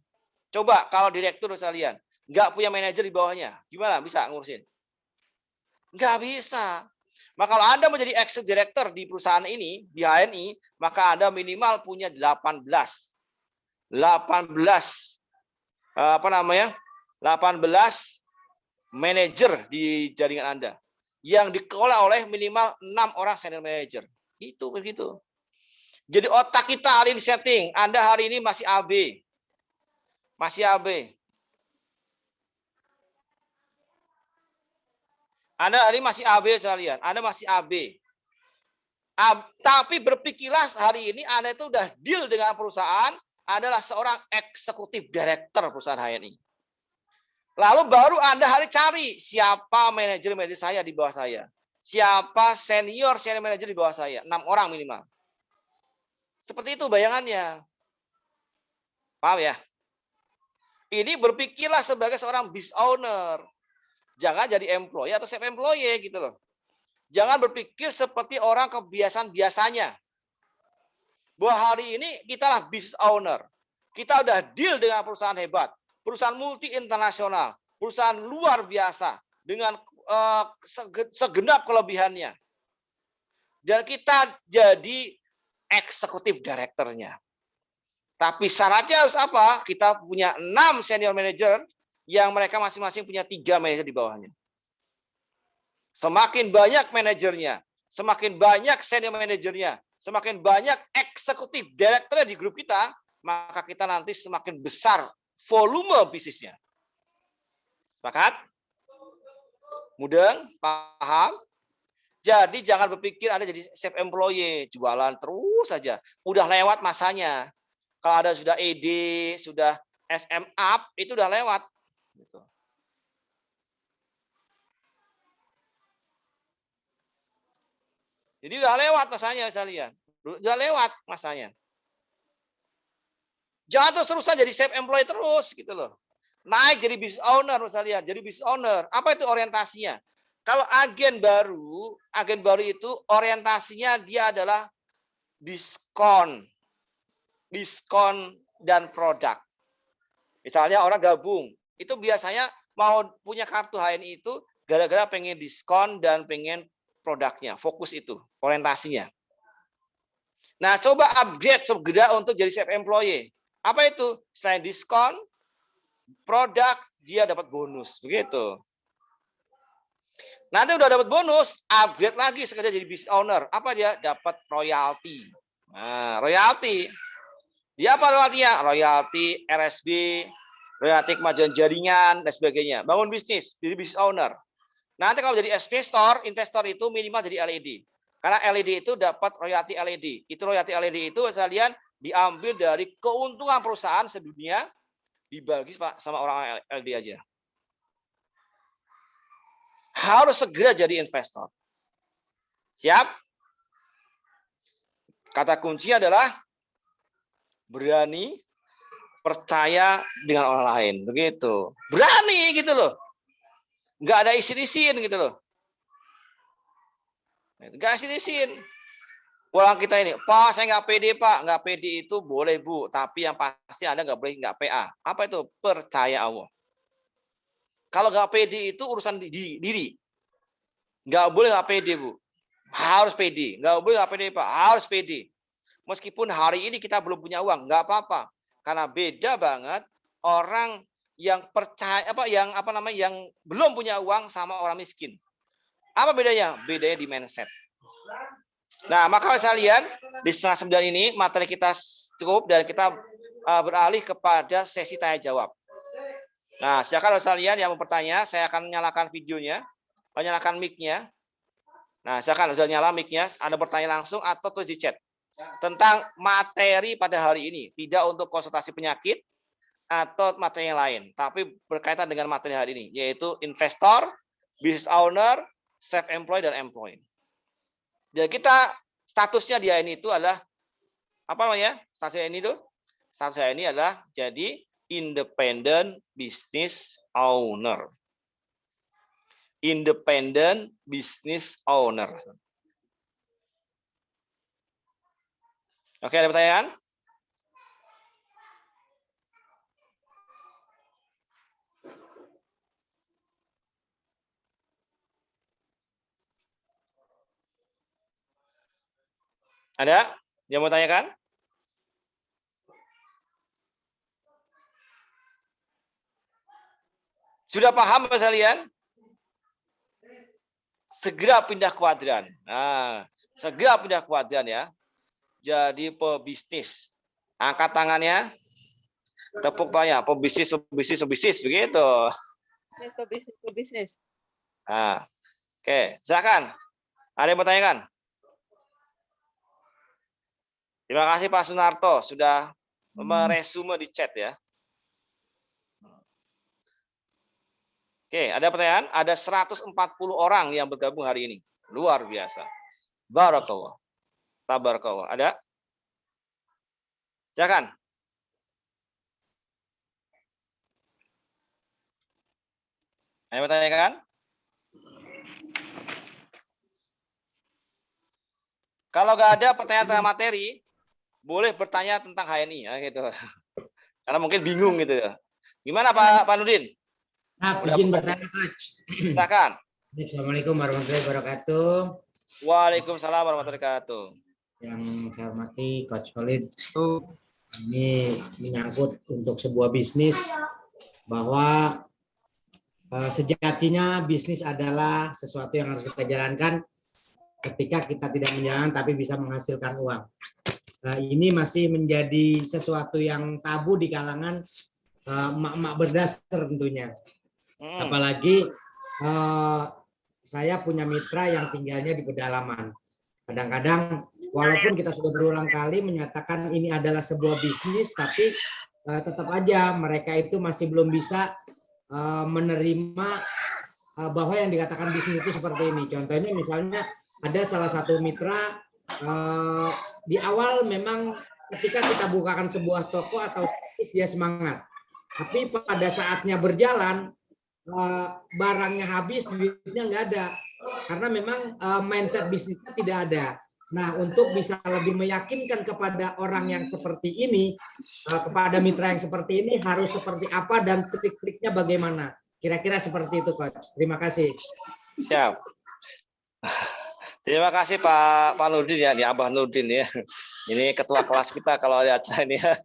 Coba kalau direktur sekalian, nggak punya manajer di bawahnya, gimana bisa ngurusin? Nggak bisa. Maka kalau Anda menjadi executive director di perusahaan ini, di HNI, maka Anda minimal punya 18 manajer di jaringan Anda yang dikelola oleh minimal 6 orang senior manager. Itu begitu. Jadi otak kita hari ini setting, Anda hari ini masih AB. Masih AB. Anda hari ini masih AB sekalian, Anda masih AB. Tapi berpikirlah hari ini Anda itu udah deal dengan perusahaan, adalah seorang eksekutif direktur perusahaan HNI. Lalu baru Anda hari cari siapa manajer saya di bawah saya. Siapa senior manajer di bawah saya. 6 orang minimal. Seperti itu bayangannya. Paham ya? Ini berpikirlah sebagai seorang business owner. Jangan jadi employee atau self employee gitu loh. Jangan berpikir seperti orang kebiasaan biasanya. Bahwa hari ini kita lah business owner. Kita udah deal dengan perusahaan hebat. Perusahaan multi internasional. Perusahaan luar biasa. Dengan segenap kelebihannya. Dan kita jadi eksekutif direkturnya. Tapi syaratnya harus apa? Kita punya 6 senior manager yang mereka masing-masing punya 3 manajer di bawahnya. Semakin banyak manajernya, semakin banyak senior manajernya, semakin banyak eksekutif direkturnya di grup kita, maka kita nanti semakin besar volume bisnisnya. Sepakat? Mudeng? Paham? Jadi jangan berpikir Anda jadi self employee, jualan terus saja. Udah lewat masanya. Kalau ada sudah ED, sudah SM up, itu udah lewat. Gitu. Jadi udah lewat masanya sekalian. Udah lewat masanya. Jangan terus-terusan jadi self employed terus gitu loh. Naik jadi business owner misalnya, jadi business owner. Apa itu orientasinya? Kalau agen baru itu orientasinya dia adalah diskon dan produk. Misalnya orang gabung, itu biasanya mau punya kartu HNI itu gara-gara pengen diskon dan pengen produknya, fokus itu, orientasinya. Nah, coba upgrade segera untuk jadi self employee. Apa itu? Selain diskon, produk, dia dapat bonus, begitu. Nanti udah dapat bonus, upgrade lagi sekedar jadi business owner. Apa dia? Dapat royalti. Nah, royalti. Dia apa royaltinya? Royalti, RSB, royalti kemajuan jaringan dan sebagainya. Bangun bisnis, jadi business owner. Nanti kalau jadi investor itu minimal jadi LED. Karena LED itu dapat royalti LED. Itu royalti LED itu sekalian diambil dari keuntungan perusahaan sedunia, dibagi sama orang LED aja. Harus segera jadi investor. Siap? Kata kunci adalah berani percaya dengan orang lain. Begitu. Berani gitu loh. Nggak ada isin-isin gitu loh. Nggak isin-isin. Orang kita ini, Pak, saya nggak pede, Pak. Nggak pede itu boleh, Bu. Tapi yang pasti Anda nggak boleh nggak PA. Apa itu? Percaya Allah. Kalau nggak pede itu urusan diri. Nggak boleh nggak pede, Bu. Harus pede. Nggak boleh nggak pede, Pak. Harus pede. Meskipun hari ini kita belum punya uang, nggak apa-apa. Karena beda banget orang yang percaya yang belum punya uang sama orang miskin. Apa bedanya? Bedanya di mindset. Nah, maka sekalian di 8:30 ini materi kita cukup dan kita beralih kepada sesi tanya jawab. Nah, silakan sekalian yang mau bertanya, saya akan nyalakan videonya, nyalakan mic-nya. Nah, silakan sudah nyala mic-nya, Anda bertanya langsung atau tulis di chat tentang materi pada hari ini, tidak untuk konsultasi penyakit atau materi yang lain, tapi berkaitan dengan materi hari ini, yaitu investor, business owner, self-employed, dan employed. Jadi kita statusnya di ini itu adalah apa namanya? Statusnya ini adalah jadi independent business owner. Independent business owner. Oke, ada pertanyaan? Ada yang mau tanyakan? Sudah paham Pak kalian? Segera pindah kuadran. Nah, segera pindah kuadran ya. Jadi pebisnis. Angkat tangannya. Tepuk tangannya. Pebisnis begitu. Pebisnis. Nah, oke, silakan. Ada yang mau tanyakan? Terima kasih Pak Sunarto sudah meresume di chat ya. Oke, ada pertanyaan? Ada 140 orang yang bergabung hari ini. Luar biasa. Barakallah. Tabarakallah. Ada? Silakan. Ada yang bertanyakan? Kalau nggak ada pertanyaan tentang materi, boleh bertanya tentang HNI ya gitu. Karena mungkin bingung gitu ya. Gimana Pak Nudin? Nah, izin bertanya, Coach. Silakan. Assalamualaikum warahmatullahi wabarakatuh. Waalaikumsalam warahmatullahi wabarakatuh. Yang saya hormati Coach Khalid, ini menyangkut untuk sebuah bisnis bahwa sejatinya bisnis adalah sesuatu yang harus kita jalankan ketika kita tidak menjalankan tapi bisa menghasilkan uang. Ini masih menjadi sesuatu yang tabu di kalangan emak-emak berdasar tentunya. Apalagi saya punya mitra yang tinggalnya di pedalaman. Kadang-kadang walaupun kita sudah berulang kali menyatakan ini adalah sebuah bisnis, tapi tetap aja mereka itu masih belum bisa menerima bahwa yang dikatakan bisnis itu seperti ini. Contohnya misalnya ada salah satu mitra di awal memang ketika kita bukakan sebuah toko atau dia semangat. Tapi pada saatnya berjalan, barangnya habis, duitnya nggak ada. Karena memang mindset bisnisnya tidak ada. Nah, untuk bisa lebih meyakinkan kepada orang yang seperti ini, kepada mitra yang seperti ini, harus seperti apa dan trik-triknya bagaimana. Kira-kira seperti itu, Coach. Terima kasih. Siap. Terima kasih Pak Nurdin ya, ini Abah Nurdin ya. Ini ketua kelas kita kalau ada acara ini ya.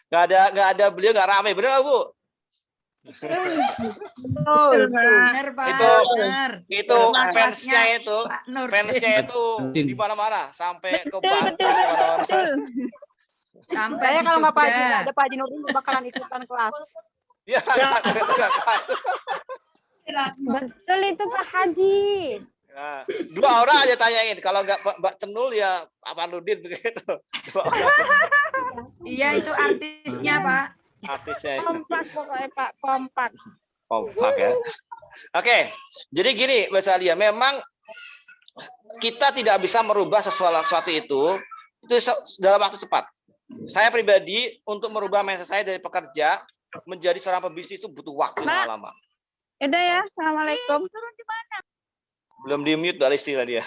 Nggak ada beliau nggak ramai, benar Bu? Benar, Pak. Itu fansnya itu di mana-mana sampai ke Banten. Sampai Saya di kalau nggak Pak Haji, Jogja. nggak ada Pak Haji Nurdin bakalan ikutan kelas. Ya, enggak kelas. Betul itu Pak Haji. Nah, 2 orang aja tanyain. Kalau enggak Mbak Cenul ya Pak Nurdin begitu. 2 orang Iya itu artisnya Pak. artisnya. Kompak pokoknya Pak, kompak. Kompak ya. Oke, jadi gini Mbak Salia, memang kita tidak bisa merubah sesuatu itu dalam waktu cepat. Saya pribadi untuk merubah mindset saya dari pekerja menjadi seorang pebisnis itu butuh waktu yang lama. Udah ya, Assalamualaikum. Belum di mute Mbak Listi tadi ya.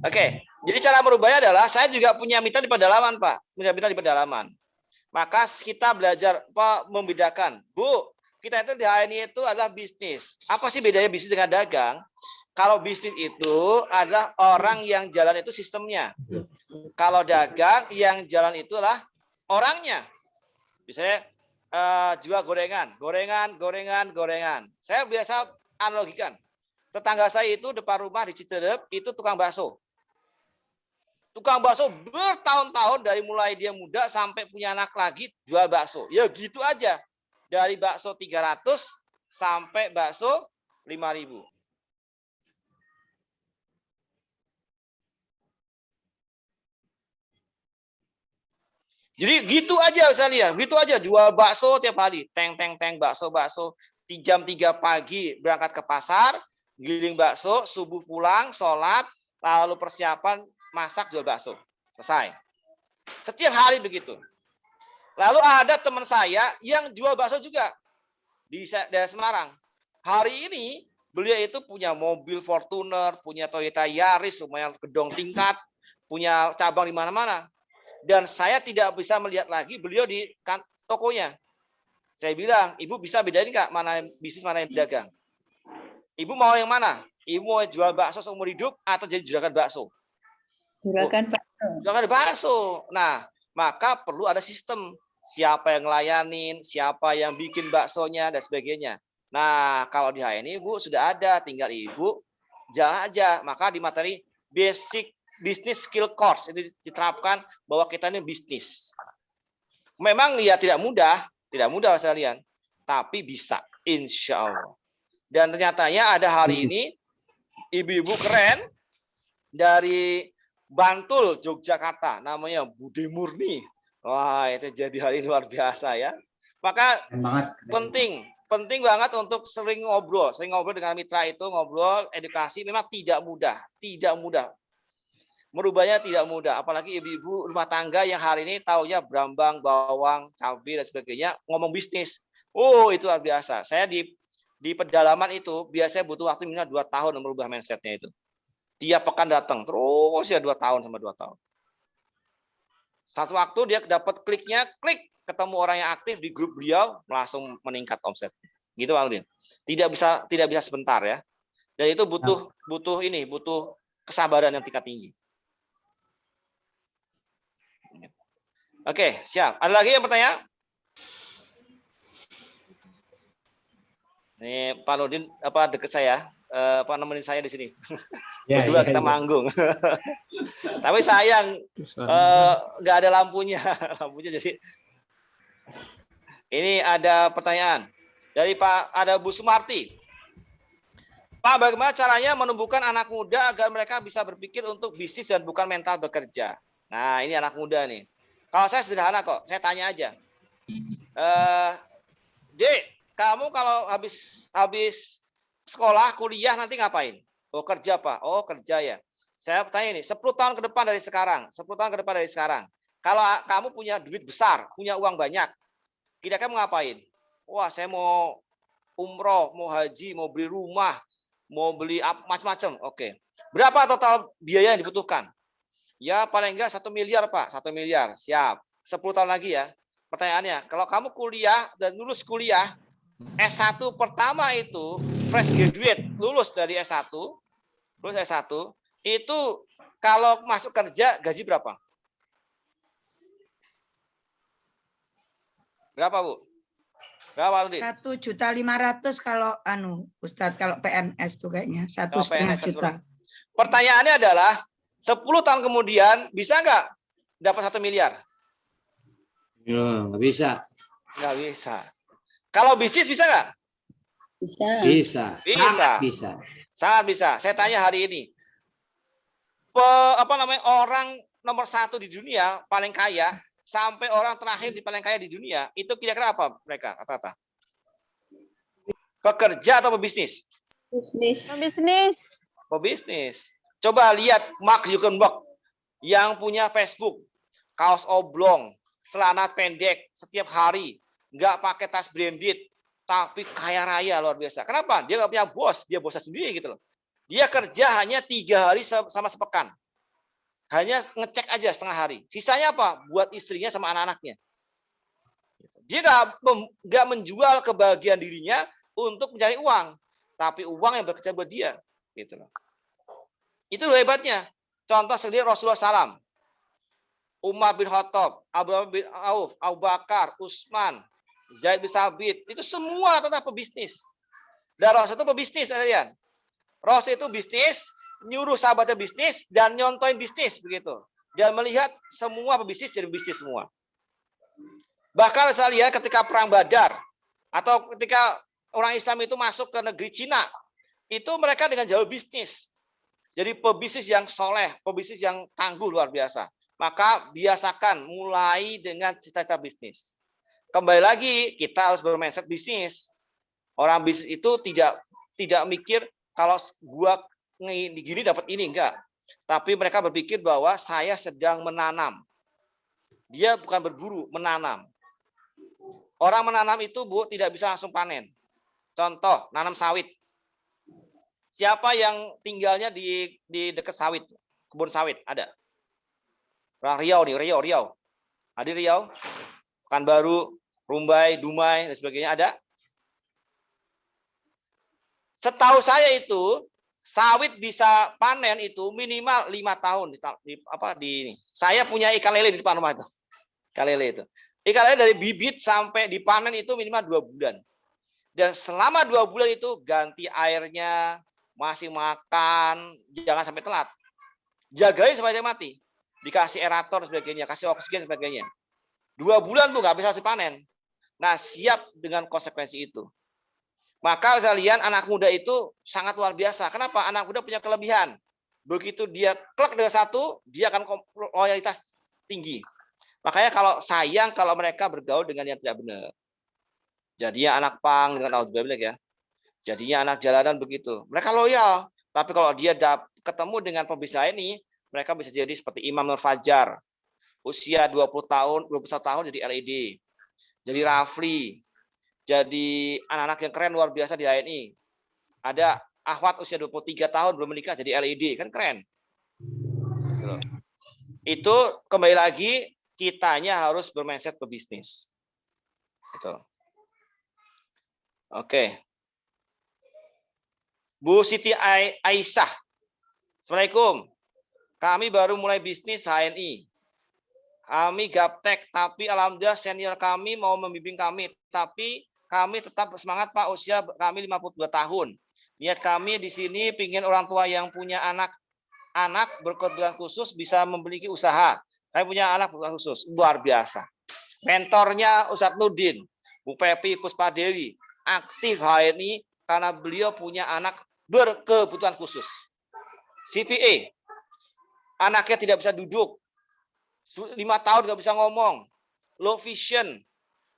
Oke, jadi cara merubahnya adalah saya juga punya mitra di pedalaman Pak, punya mitra di pedalaman. Maka kita belajar membedakan, Bu, kita itu di HNI itu adalah bisnis. Apa sih bedanya bisnis dengan dagang? Kalau bisnis itu adalah orang yang jalan itu sistemnya. Kalau dagang yang jalan itulah orangnya. Misalnya jual gorengan. Saya biasa analogikan. Tetangga saya itu depan rumah di Citerep itu tukang bakso. Tukang bakso bertahun-tahun dari mulai dia muda sampai punya anak lagi jual bakso. Ya gitu aja. Dari bakso 300 sampai bakso 5.000. Jadi gitu aja saya lihat, gitu aja jual bakso tiap hari, teng bakso, jam 3 pagi berangkat ke pasar, giling bakso, subuh pulang, sholat, lalu persiapan masak jual bakso, selesai. Setiap hari begitu. Lalu ada teman saya yang jual bakso juga di daerah Semarang. Hari ini beliau itu punya mobil Fortuner, punya Toyota Yaris, lumayan gedong tingkat, punya cabang di mana-mana. Dan saya tidak bisa melihat lagi beliau di tokonya. Saya bilang, Ibu bisa bedain nggak mana bisnis, mana yang dagang? Ibu mau yang mana? Ibu mau jual bakso seumur hidup atau jadi juragan bakso? Juragan bakso. Juragan bakso. Nah, maka perlu ada sistem. Siapa yang ngelayanin, siapa yang bikin baksonya, dan sebagainya. Nah, kalau di HNI, Ibu sudah ada. Tinggal Ibu jalan aja. Maka di materi basic business skill course itu diterapkan bahwa kita ini bisnis. Memang ya tidak mudah sekalian, tapi bisa, insya Allah. Dan ternyatanya ada hari ini ibu-ibu keren dari Bantul, Yogyakarta, namanya Budi Murni. Wah, itu jadi hari luar biasa ya. Maka penting banget untuk sering ngobrol dengan mitra itu, ngobrol, edukasi. Memang tidak mudah. Merubahnya tidak mudah, apalagi ibu-ibu rumah tangga yang hari ini taunya brambang, bawang, cabai dan sebagainya, ngomong bisnis. Oh, itu luar biasa. Saya di pedalaman itu biasanya butuh waktu minimal 2 tahun merubah mindsetnya itu. Tiap pekan datang terus ya 2 tahun sama 2 tahun. Satu waktu dia dapat klik ketemu orang yang aktif di grup beliau, langsung meningkat omset. Gitu Pak Udin. Tidak bisa sebentar ya. Dan itu butuh kesabaran yang tingkat tinggi. Oke, siap. Ada lagi yang bertanya? Ini Pak Nurdin dekat saya, nemenin saya di sini. Berdua kita manggung. Tapi sayang nggak ada lampunya, jadi. Ini ada pertanyaan dari ada Bu Sumarti. Pak, bagaimana caranya menumbuhkan anak muda agar mereka bisa berpikir untuk bisnis dan bukan mental bekerja? Nah, ini anak muda nih. Kalau saya sederhana kok, saya tanya aja. Dek, kamu kalau habis sekolah, kuliah nanti ngapain? Oh, kerja Pak. Oh, kerja ya. Saya tanya ini, 10 tahun ke depan dari sekarang. Kalau kamu punya duit besar, punya uang banyak, kira-kira mau ngapain? Wah, saya mau umroh, mau haji, mau beli rumah, mau beli macam-macam. Oke. Berapa total biaya yang dibutuhkan? Ya paling enggak 1 miliar Pak, 1 miliar. Siap. 10 tahun lagi ya. Pertanyaannya, kalau kamu kuliah dan lulus kuliah, S1 pertama itu fresh graduate, lulus S1, itu kalau masuk kerja gaji berapa? Berapa Bu? Berapa Udin? 1.500.000 kalau Ustadz, kalau PNS tuh kayaknya 1,5 juta. Pertanyaannya adalah 10 tahun kemudian bisa nggak dapat 1 miliar? Nggak bisa. Nggak bisa. Kalau bisnis bisa nggak? Bisa. Bisa. Bisa. Sangat bisa. Sangat bisa. Saya tanya hari ini. Orang nomor 1 di dunia paling kaya sampai orang terakhir di paling kaya di dunia itu kira-kira apa mereka rata-rata? Pekerja atau pebisnis? Bisnis. Pebisnis. Pebisnis. Coba lihat Mark Zuckerberg yang punya Facebook, kaos oblong, celana pendek setiap hari, nggak pakai tas branded, tapi kaya raya luar biasa. Kenapa? Dia nggak punya bos, dia bosnya sendiri gitu loh. Dia kerja hanya 3 hari sama sepekan. Hanya ngecek aja setengah hari. Sisanya apa? Buat istrinya sama anak-anaknya. Dia nggak menjual kebahagiaan dirinya untuk mencari uang, tapi uang yang bekerja buat dia. Gitu loh. Itu hebatnya. Contoh sendiri Rasulullah SAW, Umar bin Khattab, Abu bin Auf, Abu Bakar, Utsman, Zaid bin Sabit, itu semua rata-rata pebisnis. Dan Rasul itu pebisnis, kalian. Rasul itu bisnis, nyuruh sahabatnya bisnis, dan nyontoin bisnis begitu. Dan melihat semua pebisnis jadi bisnis semua. Bahkan saya lihat ketika perang Badar atau ketika orang Islam itu masuk ke negeri Cina, itu mereka dengan jalur bisnis. Jadi pebisnis yang soleh, pebisnis yang tangguh luar biasa. Maka biasakan mulai dengan cita-cita bisnis. Kembali lagi kita harus bermindset bisnis. Orang bisnis itu tidak mikir kalau gua gini dapat ini, enggak. Tapi mereka berpikir bahwa saya sedang menanam. Dia bukan berburu, menanam. Orang menanam itu, Bu, tidak bisa langsung panen. Contoh, nanam sawit. Siapa yang tinggalnya di dekat sawit, kebun sawit? Ada. Orang Riau nih, Riau. Ada Riau, Pekanbaru, Rumbai, Dumai, dan sebagainya ada. Setahu saya itu sawit bisa panen itu minimal 5 tahun saya punya ikan lele di depan rumah itu. Ikan lele itu. Ikan lele dari bibit sampai dipanen itu minimal 2 bulan. Dan selama 2 bulan itu ganti airnya, masih makan, jangan sampai telat. Jagain supaya dia mati. Dikasih aerator dan sebagainya, kasih oksigen dan sebagainya. 2 bulan tuh nggak bisa panen. Nah, siap dengan konsekuensi itu. Maka saya lihat anak muda itu sangat luar biasa. Kenapa? Anak muda punya kelebihan. Begitu dia klek dengan satu, dia akan loyalitas tinggi. Makanya sayang kalau mereka bergaul dengan yang tidak benar. Jadinya anak pang dengan audiobook ya. Jadinya anak jalanan begitu. Mereka loyal. Tapi kalau dia ketemu dengan pembisnis ini, mereka bisa jadi seperti Imam Nur Fajar. Usia 20 tahun, 21 tahun jadi LED. Jadi Rafli. Jadi anak-anak yang keren luar biasa di HNI. Ada Ahwat usia 23 tahun belum menikah jadi LED. Kan keren. Itu kembali lagi kitanya harus bermindset pebisnis. Gitu. Oke. Bu Siti Aisyah. Assalamualaikum. Kami baru mulai bisnis HNI. Kami gaptek, tapi alhamdulillah senior kami mau membimbing kami. Tapi kami tetap semangat Pak, usia kami 52 tahun. Niat kami di sini pingin orang tua yang punya anak berkebutuhan khusus bisa memiliki usaha. Kami punya anak berkebutuhan khusus, luar biasa. Mentornya Ustadz Nurdin, Bu Pepi Puspadewi, aktif HNI karena beliau punya anak berkebutuhan khusus. CVA, anaknya tidak bisa duduk, 5 tahun nggak bisa ngomong, low vision,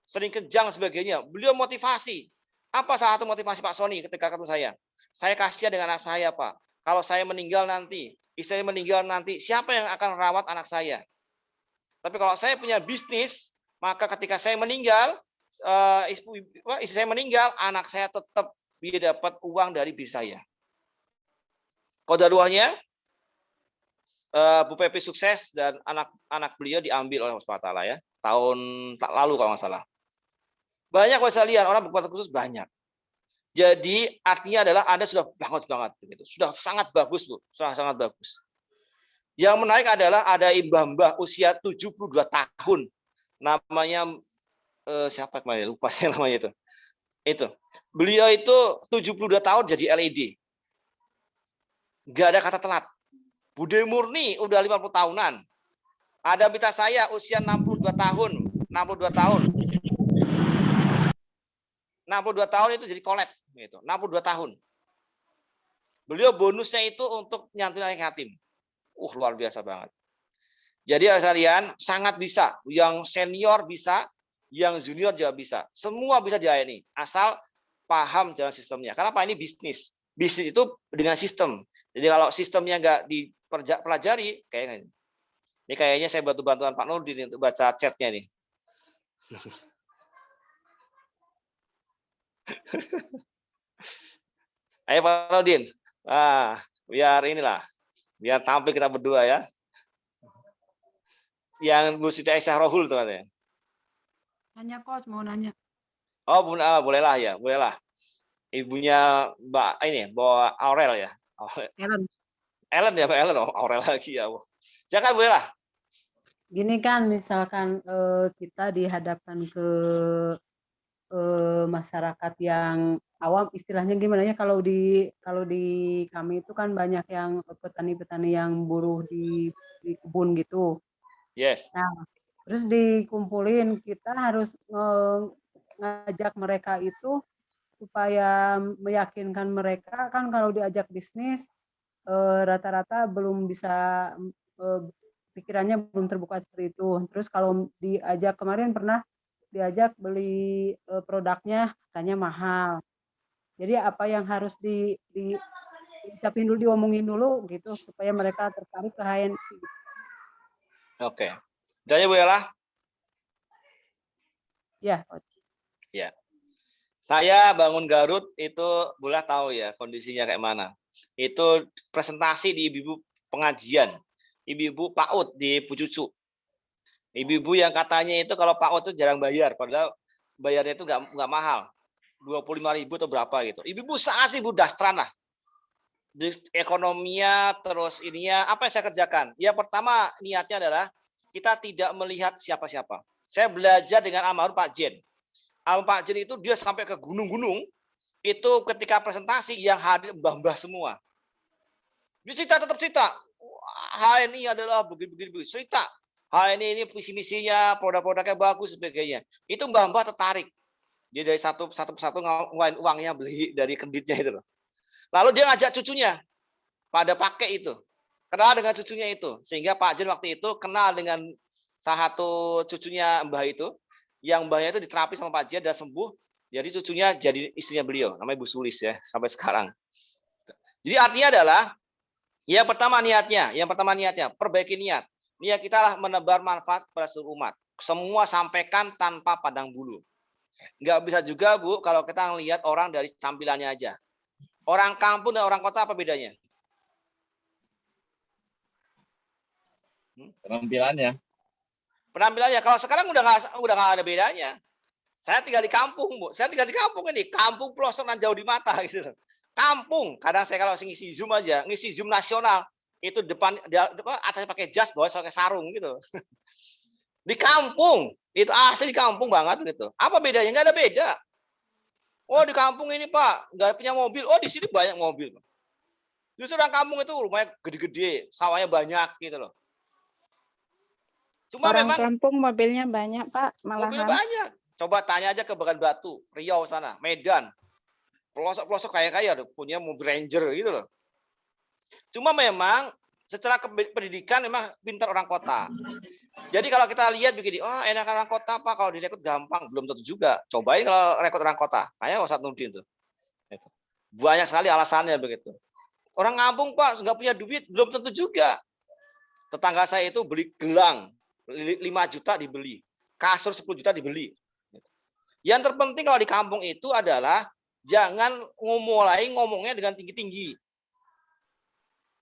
sering kejang sebagainya. Beliau motivasi. Apa salah satu motivasi Pak Sony ketika ketemu saya? Saya kasihan dengan anak saya, Pak. Kalau saya meninggal nanti, istri saya meninggal nanti, siapa yang akan merawat anak saya? Tapi kalau saya punya bisnis, maka ketika saya meninggal, istri saya meninggal, anak saya tetap dia dapat uang dari bisnis saya. Qadarullah, Bu Pepi sukses dan anak beliau diambil oleh Allah SWT ya. Tahun lalu kalau nggak salah. Banyak kalau saya lihat orang berkebutuhan khusus banyak. Jadi artinya adalah Anda sudah bagus banget gitu. Sudah sangat bagus, Bu. Sudah sangat bagus. Yang menarik adalah ada mbah-mbah usia 72 tahun. Namanya siapa kemarin? Lupa saya namanya itu. Itu. Beliau itu 72 tahun jadi LED. Nggak ada kata telat. Bude murni udah 50 tahunan. Ada mitra saya usia 62 tahun, 62 tahun. 62 tahun itu jadi kolek gitu. 62 tahun. Beliau bonusnya itu untuk nyantuni anak yatim. Luar biasa banget. Jadi kalian sangat bisa, yang senior bisa, yang junior juga bisa. Semua bisa dilayani asal paham jalan sistemnya. Kenapa ini bisnis? Bisnis itu dengan sistem. Jadi kalau sistemnya nggak dipelajari, kayak ini kayaknya saya bantu bantuan Pak Nurdin untuk baca chatnya nih. Ayo Pak Nurdin, biar tampil kita berdua ya. Yang Bu Siti Aisyah Rohul tuh katanya. Nanya coach, mau nanya. Oh, bolehlah ya, bolehlah. Ibunya Mbak ini, Mbak Aurel ya. Ellen ya, Mbak Ellen, Aurel lagi ya. Jangan bolehlah. Gini kan, misalkan kita dihadapkan ke masyarakat yang awam, istilahnya gimana ya, kalau di kami itu kan banyak yang petani-petani yang buruh di kebun gitu. Yes. Nah, terus dikumpulin, kita harus ngajak mereka itu supaya meyakinkan mereka kan kalau diajak bisnis rata-rata belum bisa, pikirannya belum terbuka seperti itu. Terus kalau diajak, kemarin pernah diajak beli produknya katanya mahal. Jadi apa yang harus diucapin dulu, diomongin dulu gitu supaya mereka tertarik ke HNI. Oke. Jadi bolehlah. Ya. Ya. Saya bangun Garut itu boleh tahu ya kondisinya kayak mana. Itu presentasi di ibu-ibu pengajian, ibu-ibu PAUD di Pucucu. Ibu-ibu yang katanya itu kalau PAUD itu jarang bayar, padahal bayarnya itu nggak mahal, 25.000 atau berapa gitu. Ibu-ibu sangat sih dastran lah. Di ekonominya terus ininya apa yang saya kerjakan? Ya pertama niatnya adalah kita tidak melihat siapa-siapa. Saya belajar dengan almarhum Pak Jen. Almarhum Pak Jen itu dia sampai ke gunung-gunung, itu ketika presentasi yang hadir mbah-mbah semua. Dia cerita, tetap cerita. HNI adalah begini-begini. Cerita. HNI ini visi-misinya, produk-produknya bagus, sebagainya. Itu mbah-mbah tertarik. Dia dari satu persatu ngeluarin uangnya beli dari kreditnya itu loh. Lalu dia ngajak cucunya pada pakai itu. Kenal dengan cucunya itu. Sehingga Pak Jen waktu itu kenal dengan salah satu cucunya mbah itu. Yang mbahnya itu diterapi sama Pak Jen dan sembuh. Jadi cucunya jadi istrinya beliau, namanya Bu Sulis ya, sampai sekarang. Jadi artinya adalah, yang pertama niatnya, perbaiki niat. Niat kita lah menebar manfaat pada seluruh umat. Semua sampaikan tanpa pandang bulu. Nggak bisa juga Bu, kalau kita ngelihat orang dari tampilannya aja. Orang kampung dan orang kota apa bedanya? Penampilannya. Penampilannya, kalau sekarang udah nggak ada bedanya. Saya tinggal di kampung, Bu. Saya tinggal di kampung ini. Kampung pelosok dan jauh di mata gitu. Kampung. Kadang saya kalau ngisi Zoom aja, ngisi Zoom nasional, itu depan atasnya pakai jas, bawah pakai sarung gitu. Di kampung. Itu asli di kampung banget gitu. Apa bedanya? Nggak ada beda. Oh, di kampung ini, Pak, nggak punya mobil. Oh, di sini banyak mobil. Justru orang kampung itu rumahnya gede-gede, sawahnya banyak gitu loh. Cuma Orang memang kampung mobilnya banyak, Pak, mobil malahan. banyak. Coba tanya aja ke Batu, Riau sana, Medan. Pelosok-pelosok kaya-kaya punya mobil Ranger gitu loh. Cuma memang secara pendidikan memang pintar orang kota. Jadi kalau kita lihat begini, oh enak orang kota Pak, kalau direkrut gampang, belum tentu juga. Cobain kalau rekrut orang kota, kayak Ustadz Nurdin tuh. Banyak sekali alasannya begitu. Orang kampung Pak, nggak punya duit, belum tentu juga. Tetangga saya itu beli gelang, 5 juta dibeli. Kasur 10 juta dibeli. Yang terpenting kalau di kampung itu adalah jangan mulai ngomongnya dengan tinggi-tinggi.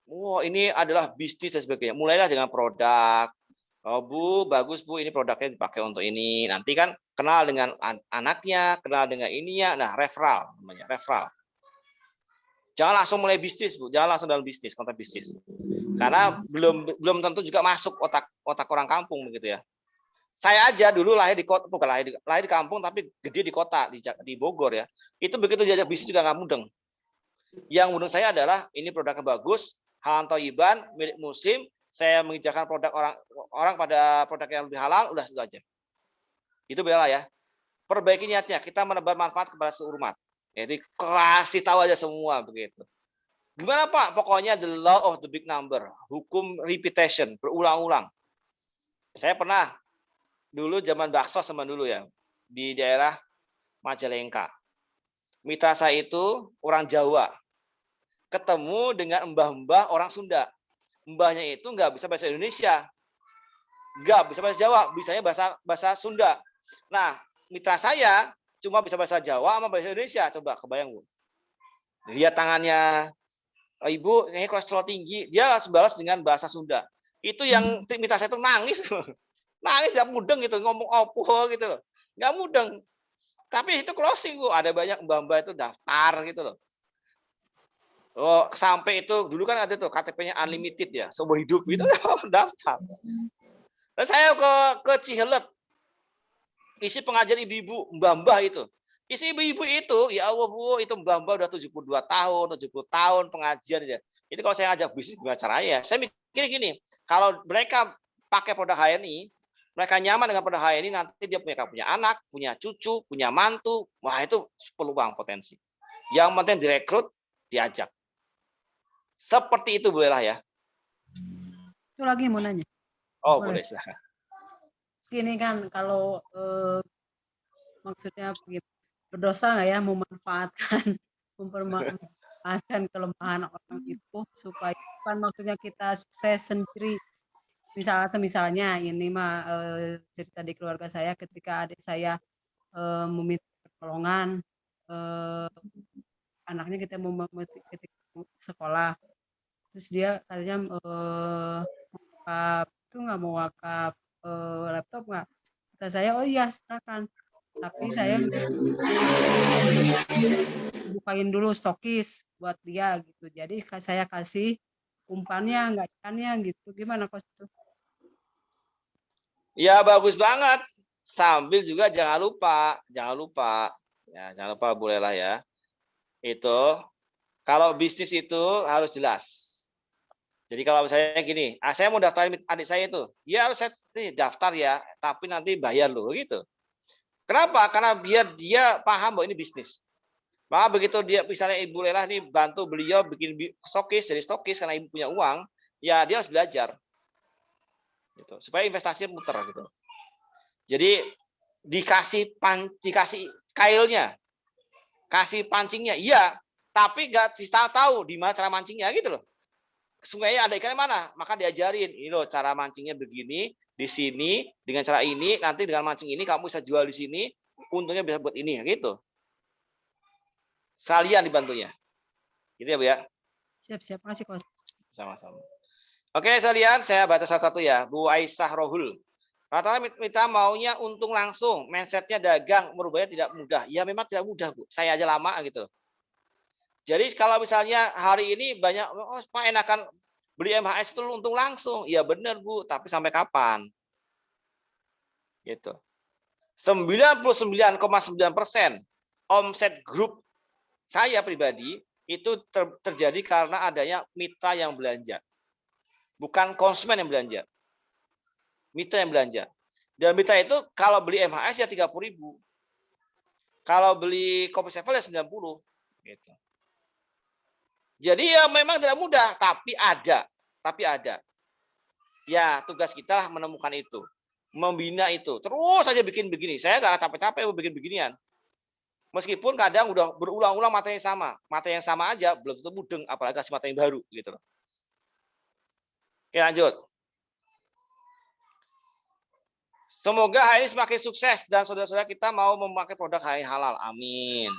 Wah, ini adalah bisnis dan sebagainya. Mulailah dengan produk. Oh, Bu, bagus Bu, ini produknya dipakai untuk ini. Nanti kan kenal dengan anaknya, kenal dengan ininya. Nah, referral namanya, referral. Jangan langsung mulai bisnis, Bu. Jangan langsung dalam bisnis, konten bisnis. Karena belum tentu juga masuk otak orang kampung begitu ya. Saya aja dulu lahir di kota, bukan lahir di kampung tapi gede di kota di Bogor ya. Itu begitu diajak bisnis juga nggak mudeng. Yang mudeng saya adalah ini produknya bagus, halal thayyiban, milik muslim. Saya mengijakan produk orang pada produk yang lebih halal, udah itu aja. Itu bela ya. Perbaiki niatnya, kita menebar manfaat kepada seluruh umat. Jadi kasih tahu aja semua begitu. Gimana Pak? Pokoknya the law of the big number, hukum repetition, berulang-ulang. Saya pernah dulu zaman bakso sama dulu ya, di daerah Majalengka. Mitra saya itu orang Jawa, ketemu dengan mbah-mbah orang Sunda. Mbahnya itu nggak bisa bahasa Indonesia, nggak bisa bahasa Jawa, bisanya bahasa Sunda. Nah, mitra saya cuma bisa bahasa Jawa sama bahasa Indonesia. Coba kebayang, Bu. Lihat tangannya, Ibu, ini kolesterol tinggi. Dia langsung balas dengan bahasa Sunda. Itu yang mitra saya itu nangis. Nangis, nggak mudeng gitu, ngomong opo gitu loh. Nggak mudeng. Tapi itu closing, Bu. Ada banyak mbak-mbak itu daftar gitu loh. Oh, sampai itu dulu kan ada tuh KTP-nya unlimited ya, seumur hidup itu daftar. Dan saya ke Cihelet, isi pengajian ibu-ibu, mbah-mbah itu. Isi ibu-ibu itu, ya Allah Bu, itu mbah-mbah udah 72 tahun, 70 tahun pengajian ya. Itu kalau saya ngajak bisnis gimana caranya? Saya mikir gini, kalau mereka pakai produk HNI, mereka nyaman dengan produk HNI, nanti dia punya anak, punya cucu, punya mantu, wah itu peluang potensi. Yang penting direkrut, diajak. Seperti itu bolehlah ya. Itu lagi mau nanya. Oh, boleh silahkan. Segini kan kalau maksudnya berdosa nggak ya mempermanfaatkan kelemahan orang itu supaya kan maksudnya kita sukses sendiri. Misalnya ini mah cerita di keluarga saya ketika adik saya meminta pertolongan anaknya kita mau ketika sekolah, terus dia katanya wakaf itu nggak mau wakaf laptop nggak, kata saya oh iya silakan, tapi saya bukain dulu stokis buat dia gitu, jadi saya kasih umpannya nggak ikannya gitu, gimana Kos itu? Ya bagus banget. Sambil juga jangan lupa ya, jangan lupa bolehlah ya. Itu kalau bisnis itu harus jelas. Jadi kalau misalnya gini, saya mau daftarin adik saya itu, ya harus saya daftar ya, tapi nanti bayar loh gitu. Kenapa? Karena biar dia paham bahwa ini bisnis. Maka begitu dia misalnya Ibu Lela nih bantu beliau bikin stokis, jadi stokis karena Ibu punya uang, ya dia harus belajar. Gitu, supaya investasinya muter gitu. Jadi dikasih kailnya, kasih pancingnya, iya, tapi nggak tahu di mana cara mancingnya gitu loh. Sungainya ada ikannya mana, maka diajarin ini loh cara mancingnya begini, di sini dengan cara ini, nanti dengan mancing ini kamu bisa jual di sini, untungnya bisa buat ini gitu. Sekalian dibantunya, gitu ya Bu ya. Siap kasih Kos. Sama-sama. Oke sekalian, saya baca salah satu ya, Bu Aisyah Rohul. Rata-rata mitra maunya untung langsung, mindsetnya dagang, merubahnya tidak mudah. Ya memang tidak mudah Bu, saya aja lama gitu. Jadi kalau misalnya hari ini banyak, oh Pak enakan beli MHS itu untung langsung. Iya benar Bu, tapi sampai kapan? Gitu. 99,9% omset grup saya pribadi itu terjadi karena adanya mitra yang belanja. Bukan konsumen yang belanja. Mitra yang belanja. Dan mitra itu kalau beli MHS ya 30.000. Kalau beli kopi sevel ya 90. Gitu. Jadi ya memang tidak mudah, tapi ada. Ya tugas kita lah menemukan itu. Membina itu. Terus saja bikin begini. Saya nggak capek-capek bikin beginian. Meskipun kadang udah berulang-ulang materi yang sama. Materi yang sama aja belum tentu mudeng, apalagi kasih materi yang baru. Gitu loh. Oke lanjut. Semoga hari ini semakin sukses dan saudara-saudara kita mau memakai produk HI halal. Amin.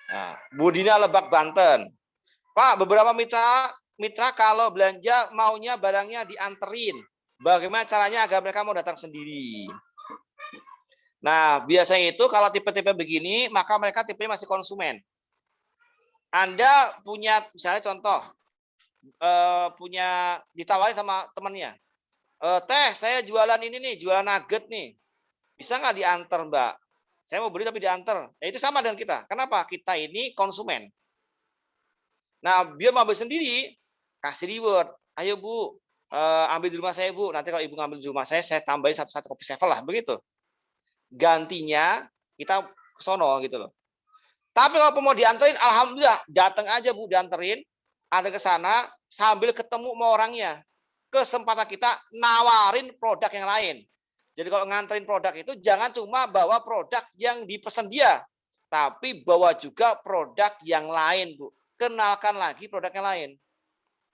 Nah, Budina Lebak Banten. Pak, beberapa mitra kalau belanja maunya barangnya dianterin. Bagaimana caranya agar mereka mau datang sendiri? Nah, biasanya itu kalau tipe-tipe begini, maka mereka tipenya masih konsumen. Anda punya, misalnya contoh, punya ditawarin sama temannya. Teh, saya jualan ini nih, jualan nugget nih. Bisa nggak diantar, Mbak? Saya mau beli tapi diantar. Ya, itu sama dengan kita. Kenapa? Kita ini konsumen. Nah, biar mau beli sendiri, kasih reward. Ayo Bu, ambil di rumah saya Bu, nanti kalau Ibu ngambil di rumah saya tambahin satu kopi sevel lah, begitu. Gantinya kita ke sono gitu loh. Tapi kalau mau dianterin, alhamdulillah datang aja Bu, dianterin, ada ke sana sambil ketemu sama orangnya. Kesempatan kita nawarin produk yang lain. Jadi kalau nganterin produk itu jangan cuma bawa produk yang dipesan dia, tapi bawa juga produk yang lain Bu. Kenalkan lagi produk yang lain.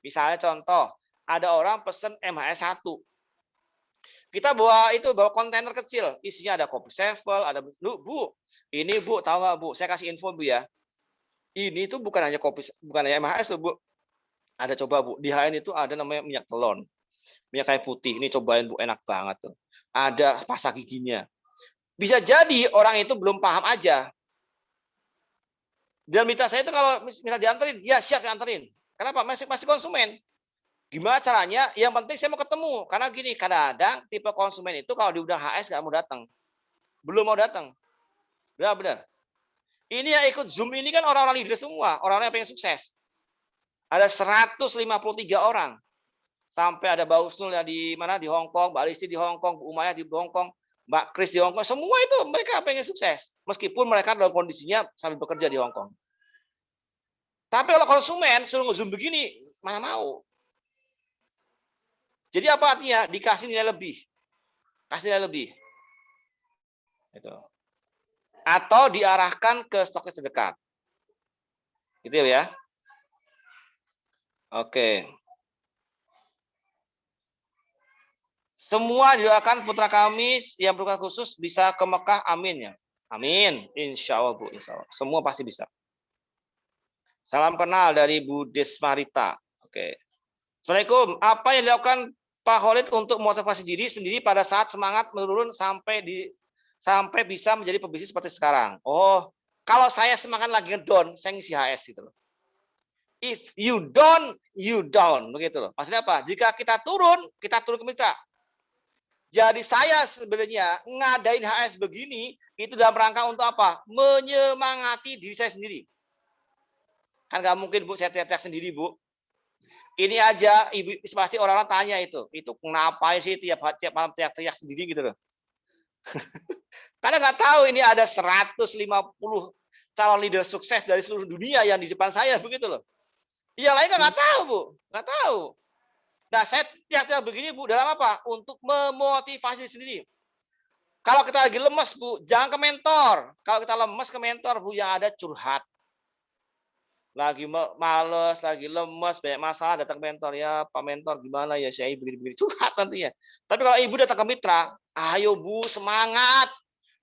Misalnya contoh, ada orang pesen MHS 1. Kita bawa kontainer kecil, isinya ada kopi sevel, ada Bu. Ini Bu, tahu nggak Bu? Saya kasih info Bu ya. Ini tuh bukan hanya MHS tuh Bu. Ada coba Bu, di HN itu ada namanya minyak telon. Minyak kayu putih, ini cobain Bu, enak banget tuh. Ada pasta giginya. Bisa jadi orang itu belum paham aja. Dan minta saya itu kalau minta dianterin, ya siap dianterin. Kenapa? Masih konsumen. Gimana caranya? Yang penting saya mau ketemu. Karena gini, kadang-kadang tipe konsumen itu kalau diundang HS nggak mau datang. Belum mau datang. Benar-benar. Ini yang ikut Zoom ini kan orang-orang leader semua. Orang-orang yang pengen sukses. Ada 153 orang. Sampai ada Mbak Husnul ya di mana? Di Hong Kong, Mbak Listi di Hong Kong, Bu Umayyah di Hong Kong, Mbak Kris di Hong Kong. Semua itu mereka pengen sukses. Meskipun mereka dalam kondisinya sambil bekerja di Hong Kong. Tapi kalau konsumen suruh Zoom begini, mana mau? Jadi apa artinya? Dikasih nilai lebih. Kasih nilai lebih. Itu. Atau diarahkan ke stokis terdekat. Gitu ya. Oke. Semua doakan putra kami yang berkenan khusus bisa ke Mekah, amin ya. Amin. Insya Allah Bu. Insya Allah. Semua pasti bisa. Salam kenal dari Bu Desmarita. Oke. Assalamualaikum. Apa yang dilakukan Pak Khalid untuk motivasi diri sendiri pada saat semangat menurun sampai bisa menjadi pebisnis seperti sekarang? Oh, kalau saya semangat lagi down, saya ngisi HS gitu loh. If you down, begitu loh. Maksudnya apa? Jika kita turun ke mitra. Jadi saya sebenarnya ngadain HS begini itu dalam rangka untuk apa? Menyemangati diri saya sendiri. Kan nggak mungkin Bu saya teriak-teriak sendiri Bu. Ini aja ibu pasti orang-orang tanya itu kenapa sih tiap malam teriak-teriak sendiri gitu loh. Karena nggak tahu ini ada 150 calon leader sukses dari seluruh dunia yang di depan saya begitu loh. Yang lain nggak tahu Bu, nggak tahu. Nah saya teriak-teriak begini Bu dalam apa? Untuk memotivasi sendiri. Kalau kita lagi lemes Bu, jangan ke mentor. Kalau kita lemes ke mentor Bu yang ada curhat. Lagi males, lagi lemes, banyak masalah, datang mentor, ya Pak Mentor gimana ya saya begini-begini, curhat nantinya. Tapi kalau Ibu datang ke mitra, ayo Bu, semangat.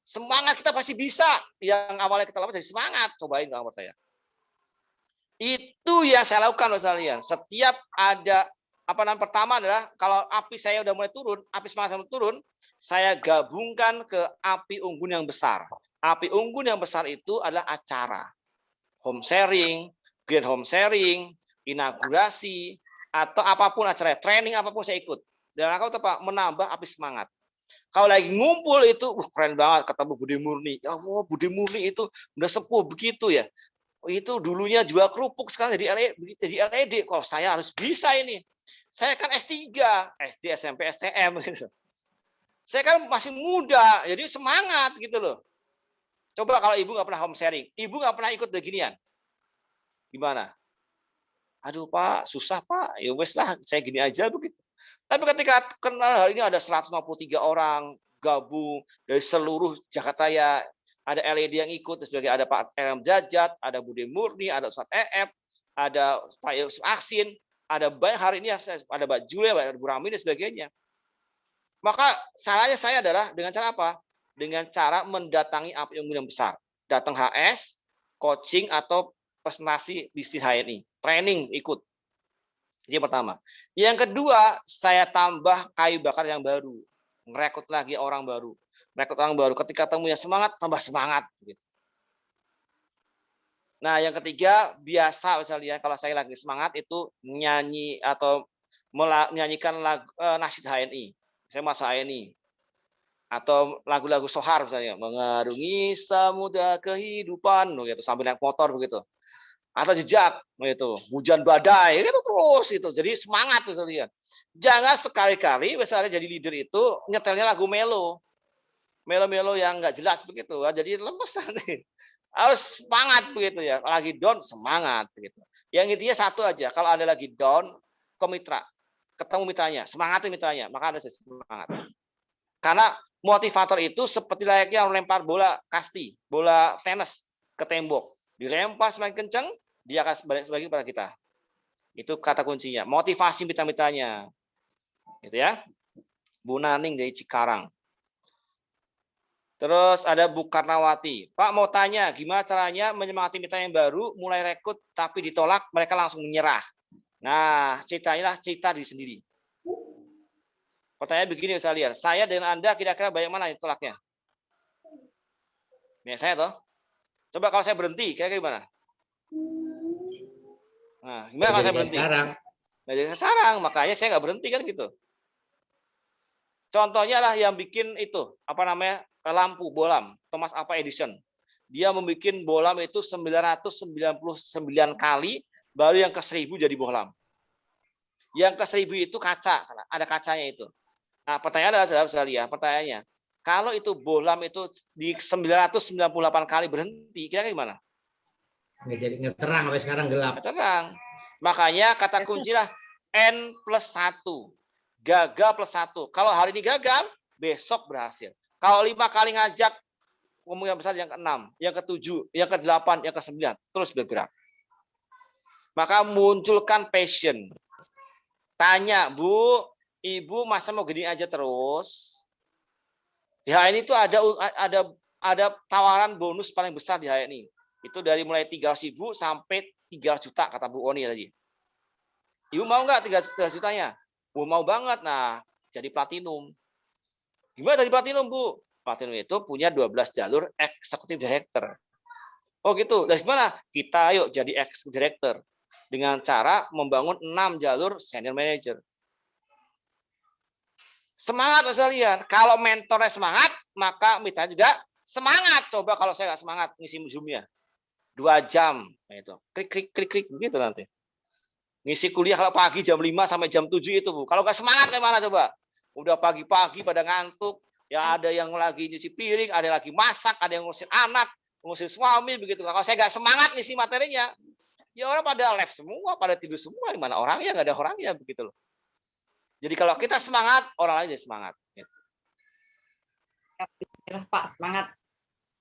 Semangat kita pasti bisa. Yang awalnya kita lemes jadi semangat, cobain kamu saya. Itu yang saya lakukan Mas kalian. Setiap ada pertama adalah kalau api saya udah mulai turun, api semangat saya turun, saya gabungkan ke api unggun yang besar. Api unggun yang besar itu adalah acara. Home sharing, grand home sharing, inaugurasi, atau apapun acara, training apapun saya ikut. Dan aku apa? Menambah api semangat. Kalau lagi ngumpul itu, keren banget ketemu Budi Murni. Ya Allah, Budi Murni itu udah sepuh begitu ya. Itu dulunya jual kerupuk, sekarang jadi LED. Kok saya harus bisa ini. Saya kan S3, SD, SMP, STM. Gitu. Saya kan masih muda, jadi semangat gitu loh. Coba kalau Ibu nggak pernah home sharing, Ibu nggak pernah ikut beginian. Gimana? Aduh Pak, susah Pak. Ya wes lah, saya gini aja begitu. Tapi ketika kenal hari ini ada 153 orang gabung dari seluruh Jakarta Raya, ada LED yang ikut, sebagai ada Pak RM Jajat, ada Budi Murni, ada Ustadz EF, ada Pak Yusuf Aksin, ada banyak hari ini ada Mbak Julia, ada Bu Rami dan sebagainya. Maka caranya saya adalah dengan cara apa? Dengan cara mendatangi api unggun yang besar. Datang HS, coaching atau presentasi bisnis HNI, training ikut. Yang pertama. Yang kedua, saya tambah kayu bakar yang baru. Merekrut lagi orang baru. Merekrut orang baru. Ketika temunya semangat, tambah semangat. Nah, yang ketiga, biasa misalnya kalau saya lagi semangat itu nyanyi atau menyanyikan lagu nasyid HNI. Saya masa HNI. Atau lagu-lagu sohar misalnya. Mengarungi samudra kehidupan. Gitu, sambil naik motor begitu. atau jejak itu hujan badai itu terus itu jadi semangat misalnya. Jangan sekali-kali misalnya jadi leader itu nyetelnya lagu melo yang nggak jelas begitu, jadi lemes nanti. Harus semangat begitu ya. Lagi down semangat gitu. Yang intinya satu aja, kalau Anda lagi down ke mitra, ketemu mitranya, semangati mitranya, maka Anda semangat. Karena motivator itu seperti layaknya melempar bola kasti, bola tenis ke tembok. Dilempar semakin kencang, dia akan balik lagi kepada kita. Itu kata kuncinya, motivasi mitra-mitranya. Gitu ya. Bu Naning dari Cikarang. Terus ada Bu Karnawati. Pak mau tanya, gimana caranya menyemangati mitra yang baru, mulai rekrut tapi ditolak, mereka langsung menyerah. Nah, ceritanya lah cerita diri sendiri. Pertanyaan begini misalnya, saya dengan Anda kira-kira banyak mana yang tolaknya? Ya, saya toh. Coba kalau saya berhenti, kira-kira gimana? Nah, gimana kalau saya berhenti? Sekarang. Nah, jadi sekarang, makanya saya nggak berhenti kan gitu. Contohnya lah yang bikin itu, apa namanya, lampu bohlam, Thomas Alva Edison. Dia membuat bohlam itu 999 kali, baru yang ke-1000 jadi bohlam. Yang ke-1000 itu kaca, ada kacanya itu. Nah, pertanyaan adalah, saudara-saudara, pertanyaannya, kalau itu bohlam itu di 998 kali berhenti, kira-kira gimana? Jadi nggak terang sampai sekarang gelap. Nggak terang. Makanya kata kuncilah N+1. Gagal +1. Kalau hari ini gagal, besok berhasil. Kalau 5 kali ngajak, kemungkinan besar yang ke-6, yang ke-7, yang ke-8, yang ke-9, terus bergerak. Maka munculkan passion. Tanya, Bu, Ibu masa mau gini aja terus? Di HN itu ada tawaran bonus paling besar di HN ini. Itu dari mulai 300.000 sampai 300 juta, kata Bu Oni tadi. Ibu mau nggak 300 jutanya? Bu mau banget. Nah, jadi platinum. Gimana jadi platinum, Bu? Platinum itu punya 12 jalur eksekutif director. Oh gitu. Dari mana? Kita yuk jadi eksekutif director. Dengan cara membangun 6 jalur senior manager. Semangat sekalian. Kalau mentornya semangat, maka mitra juga semangat. Coba kalau saya nggak semangat ngisi Zoom-nya. 2 jam. Nah, itu. Klik begitu nanti. Ngisi kuliah kalau pagi jam 5 sampai jam 7 itu, Bu. Kalau nggak semangat kayak mana coba? Udah pagi-pagi pada ngantuk, ya ada yang lagi nyuci piring, ada yang lagi masak, ada yang ngurusin anak, ngurusin suami begitu. Kalau saya nggak semangat ngisi materinya, ya orang pada live semua, pada tidur semua, di mana orangnya nggak ada orangnya begitu loh. Jadi kalau kita semangat, orang lain jadi semangat. Gitu. Pak, semangat.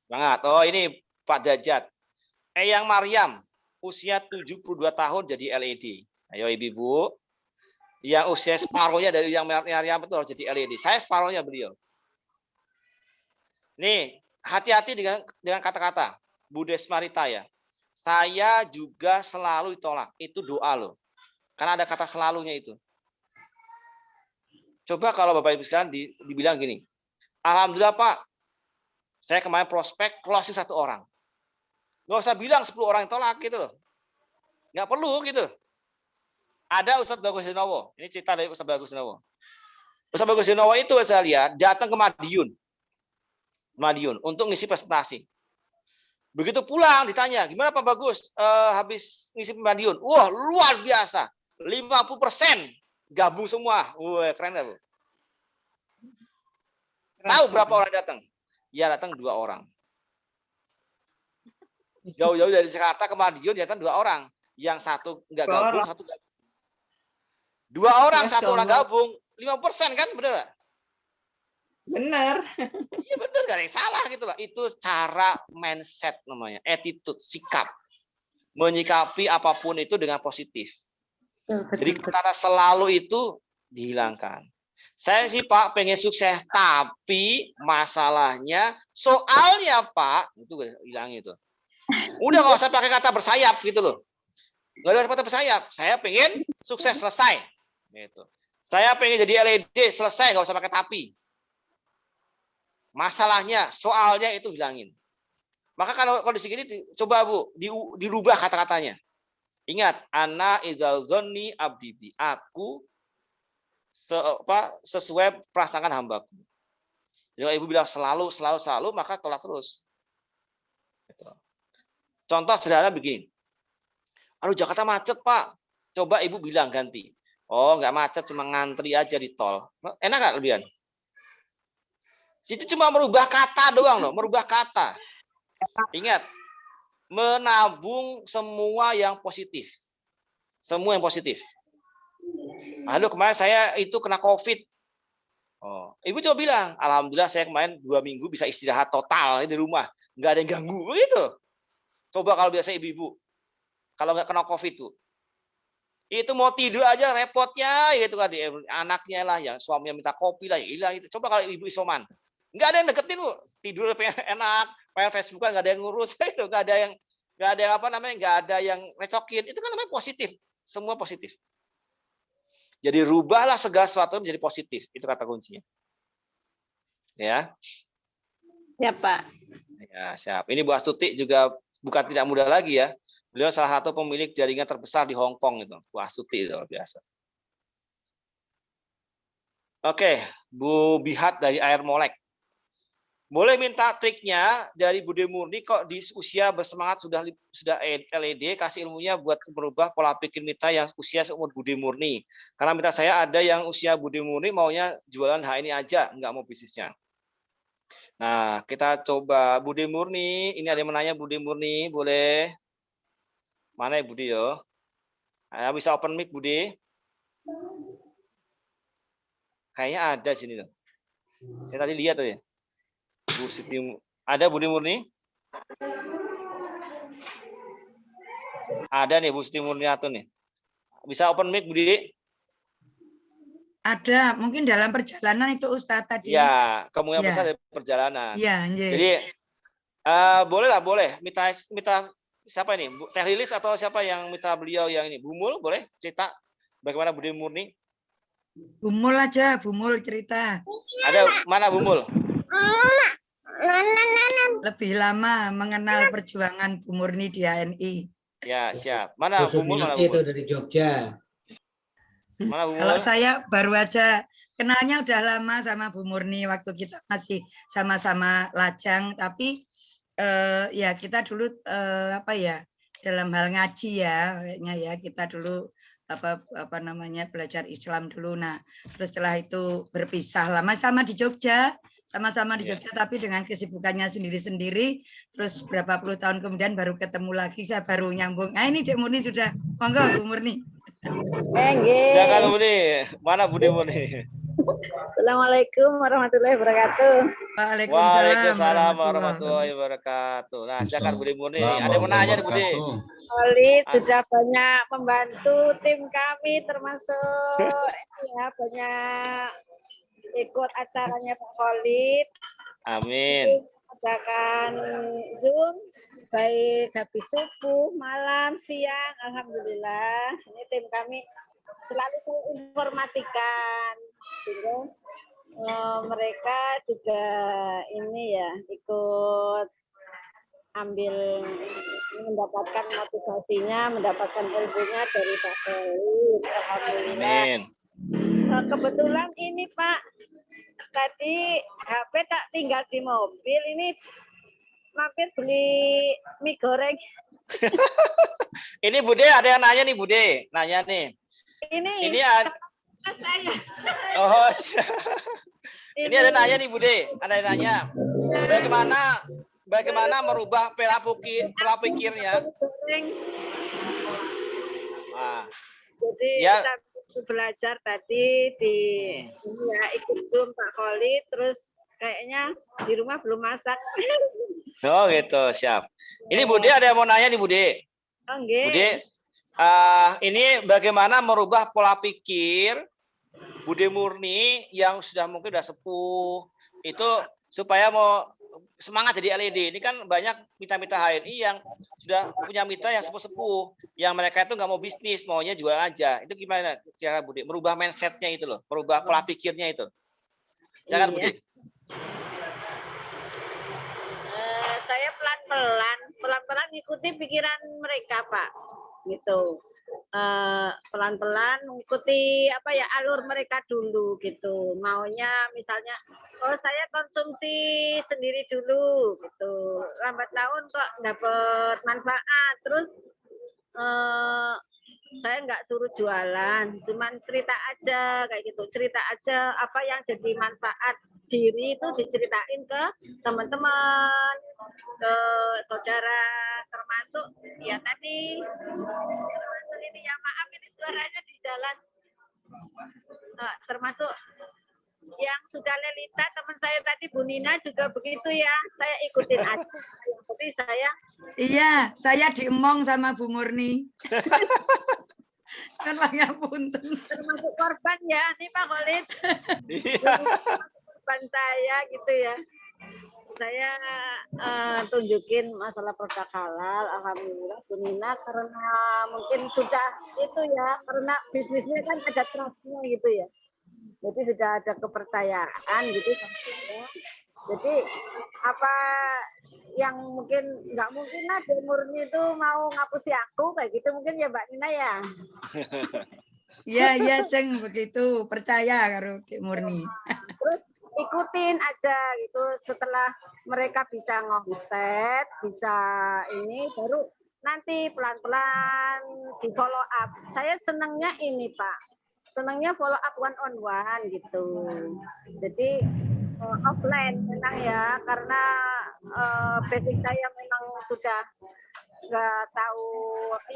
Semangat. Oh ini Pak Jajat. Eyang Mariam, usia 72 tahun jadi LED. Ayo ibu-ibu. Yang usia separuhnya dari yang Mariam itu harus jadi LED. Saya separuhnya beliau. Nih, hati-hati dengan kata-kata. Bu Desmarita ya. Saya juga selalu ditolak. Itu doa loh. Karena ada kata selalunya itu. Coba kalau Bapak Ibu sekalian dibilang gini. Alhamdulillah Pak, saya kemarin prospek closing 1 orang. Nggak usah bilang 10 orang yang tolak gitu loh. Nggak perlu gitu. Ada Ustadz Bagus Dinowo. Ini cerita dari Ustadz Bagus Dinowo. Ustadz Bagus Dinowo itu saya lihat datang ke Madiun untuk ngisi presentasi. Begitu pulang ditanya, gimana Pak Bagus habis ngisi Madiun? Wah luar biasa. 50% gabung semua. Wah keren nggak Bu? Tahu berapa orang datang? Ya datang 2 orang. Jauh-jauh dari Jakarta ke Madiun datang 2 orang. Yang satu nggak gabung, satu gabung. 2 orang, 1 orang gabung, 5% kan, bener nggak? Bener. Iya bener, nggak ada yang salah gitu lah. Itu cara mindset namanya, attitude, sikap. Menyikapi apapun itu dengan positif. Jadi kata selalu itu dihilangkan. Saya sih Pak pengen sukses, tapi masalahnya soalnya Pak, itu hilang itu. Udah nggak usah pakai kata bersayap gitu loh. Nggak ada kata bersayap. Saya pengen sukses selesai. Gitu. Saya pengen jadi LED selesai, nggak usah pakai tapi. Masalahnya, soalnya itu hilangin. Maka kalau kondisi gini, coba Bu, dirubah kata-katanya. Ingat, ana idzal zonni abdi. Aku sesuai prasangkaan hambaku. Jadi kalau Ibu bilang selalu, maka tolak terus. Gitu. Contoh sederhana begini. Aduh, Jakarta macet, Pak. Coba Ibu bilang ganti. Oh, nggak macet, cuma ngantri aja di tol. Enak nggak lebihan? Itu cuma merubah kata doang loh, merubah kata. Ingat, menabung semua yang positif. Semua yang positif. Lalu kemarin saya itu kena COVID. Oh, Ibu coba bilang, alhamdulillah saya kemarin 2 minggu bisa istirahat total di rumah, nggak ada yang ganggu, begitu. Coba kalau biasa ibu-ibu, kalau nggak kena COVID tuh, itu mau tidur aja repotnya, gitu kan, anaknya lah, yang suaminya minta kopi lah, hilang itu. Coba kalau ibu isoman, nggak ada yang deketin bu, tidur enak, main Facebook kan nggak ada yang ngurus, itu nggak ada yang apa namanya, nggak ada yang recokin, itu kan namanya positif, semua positif. Jadi rubahlah segala sesuatu menjadi positif. Itu kata kuncinya. Ya. Siap, Pak. Ya, siap. Ini Bu Astuti juga bukan tidak mudah lagi ya. Beliau salah satu pemilik jaringan terbesar di Hong Kong itu. Bu Astuti itu biasa. Oke, Bu Bihat dari Air Molek. Boleh minta triknya dari Bude Murni kok di usia bersemangat sudah LED, kasih ilmunya buat merubah pola pikir Mita yang usia seumur Bude Murni. Karena Mita saya ada yang usia Bude Murni maunya jualan ini aja, nggak mau bisnisnya. Nah, kita coba Bude Murni. Ini ada yang menanya Bude Murni, boleh? Mana ya Bude yo? Bisa open mic Bude? Kayaknya ada sini tuh. Saya tadi lihat tuh ya. Bu Siti, ada Bude Murni? Ada nih Bu Siti Murniatun nih. Bisa open mic Budi? Ada, mungkin dalam perjalanan itu Ustadz tadi. Ya, kemungkinan Ya. besar dari perjalanan. Iya, nggih. Jadi boleh lah, boleh. Mita siapa ini? Teh Lilis atau siapa yang mitra beliau yang ini? Bumul, boleh cerita bagaimana Bude Murni? Bumul aja, Bumul cerita. Ada mana Bumul? Lebih lama mengenal perjuangan Bu Murni di ANI. Ya, siap. Mana Bumul? Mana Itu Bumul? dari Jogja. Mana Bumul? Kalau saya baru aja kenalnya udah lama sama Bu Murni waktu kita masih sama-sama lajang, tapi ya kita dulu apa ya, dalam hal ngaji ya kayaknya ya, kita dulu apa namanya belajar Islam dulu. Nah, terus setelah itu berpisah lama sama di Jogja, sama-sama di Jogja tapi dengan kesibukannya sendiri-sendiri. Terus berapa puluh tahun kemudian baru ketemu lagi, saya baru nyambung. Nah, ini Dek Murni sudah. Monggo Bu Murni. Silakan Budi. Mana Bude Murni? Assalamualaikum warahmatullahi wabarakatuh. Waalaikumsalam warahmatullahi wabarakatuh. Nah, silakan Bude Murni. Ada yang mau nanya nih Bude? Khalid sudah banyak membantu tim kami, termasuk ya banyak ikut acaranya Pak Khalid. Amin. Adakan Zoom baik habis subuh, malam, siang, alhamdulillah. Ini tim kami selalu saya informasikan, sehingga mereka juga ini ya ikut ambil mendapatkan motivasinya, mendapatkan ilmunya dari Pak Khalid. Alhamdulillah. Amin. Kebetulan ini Pak, tadi HP tak tinggal di mobil, ini mampir beli mie goreng. Ini Bude ada yang nanya nih Bude, nanya nih. Ini ada. saya. Oh, ini ada nanya nih Bude, ada yang nanya. Bagaimana merubah pola pikirnya? Ah. Jadi Ya. kita belajar tadi di ya, ikut Zoom Pak Khalid, terus kayaknya di rumah belum masak. Oh gitu, siap. Ini Bude ada yang mau nanya nih Bude. Oh, nggih. Bude, ini bagaimana merubah pola pikir Bude Murni yang sudah mungkin sudah sepuh itu supaya mau semangat jadi LED. Ini kan banyak mitra-mitra HNI yang sudah punya mitra yang sepuh-sepuh, yang mereka itu nggak mau bisnis, maunya jual aja. Itu gimana kira Bude? Merubah mindsetnya itu loh, merubah pola pikirnya itu. Jangan Bude. Saya pelan-pelan ngikuti pikiran mereka Pak, gitu. Pelan-pelan mengikuti apa ya alur mereka dulu gitu. Maunya misalnya, oh saya konsumsi sendiri dulu gitu. Lambat laun kok dapat manfaat. Terus eh, saya nggak suruh jualan, cuman cerita aja kayak gitu, cerita aja apa yang jadi manfaat diri itu diceritain ke teman-teman, ke saudara, termasuk ya tadi termasuk ini ya maaf ini suaranya di jalan. Termasuk yang sudah Lelita teman saya tadi Bu Nina juga begitu ya, saya ikutin aja. Jadi saya Iya, saya diemong sama Bu Murni. Kan pangapunten. termasuk korban ya, nih Pak Khalid. Iya. Korban saya gitu ya. Saya tunjukin masalah produk halal, alhamdulillah Bu Nina karena mungkin sudah itu ya, karena bisnisnya kan ada trustnya gitu ya. Jadi sudah ada kepercayaan gitu sama saya. Jadi apa yang mungkin nggak mungkin lah Bu Murni itu mau ngapusi aku kayak gitu mungkin ya Mbak Nina ya. Iya, iya, Ceng, begitu. Percaya karo Dek Murni. Terus ikutin aja gitu, setelah mereka bisa ngomset, bisa ini baru nanti pelan-pelan di follow up. Saya senangnya ini Pak, senangnya follow up one on one gitu. Jadi offline memang ya, karena basic saya memang sudah nggak tahu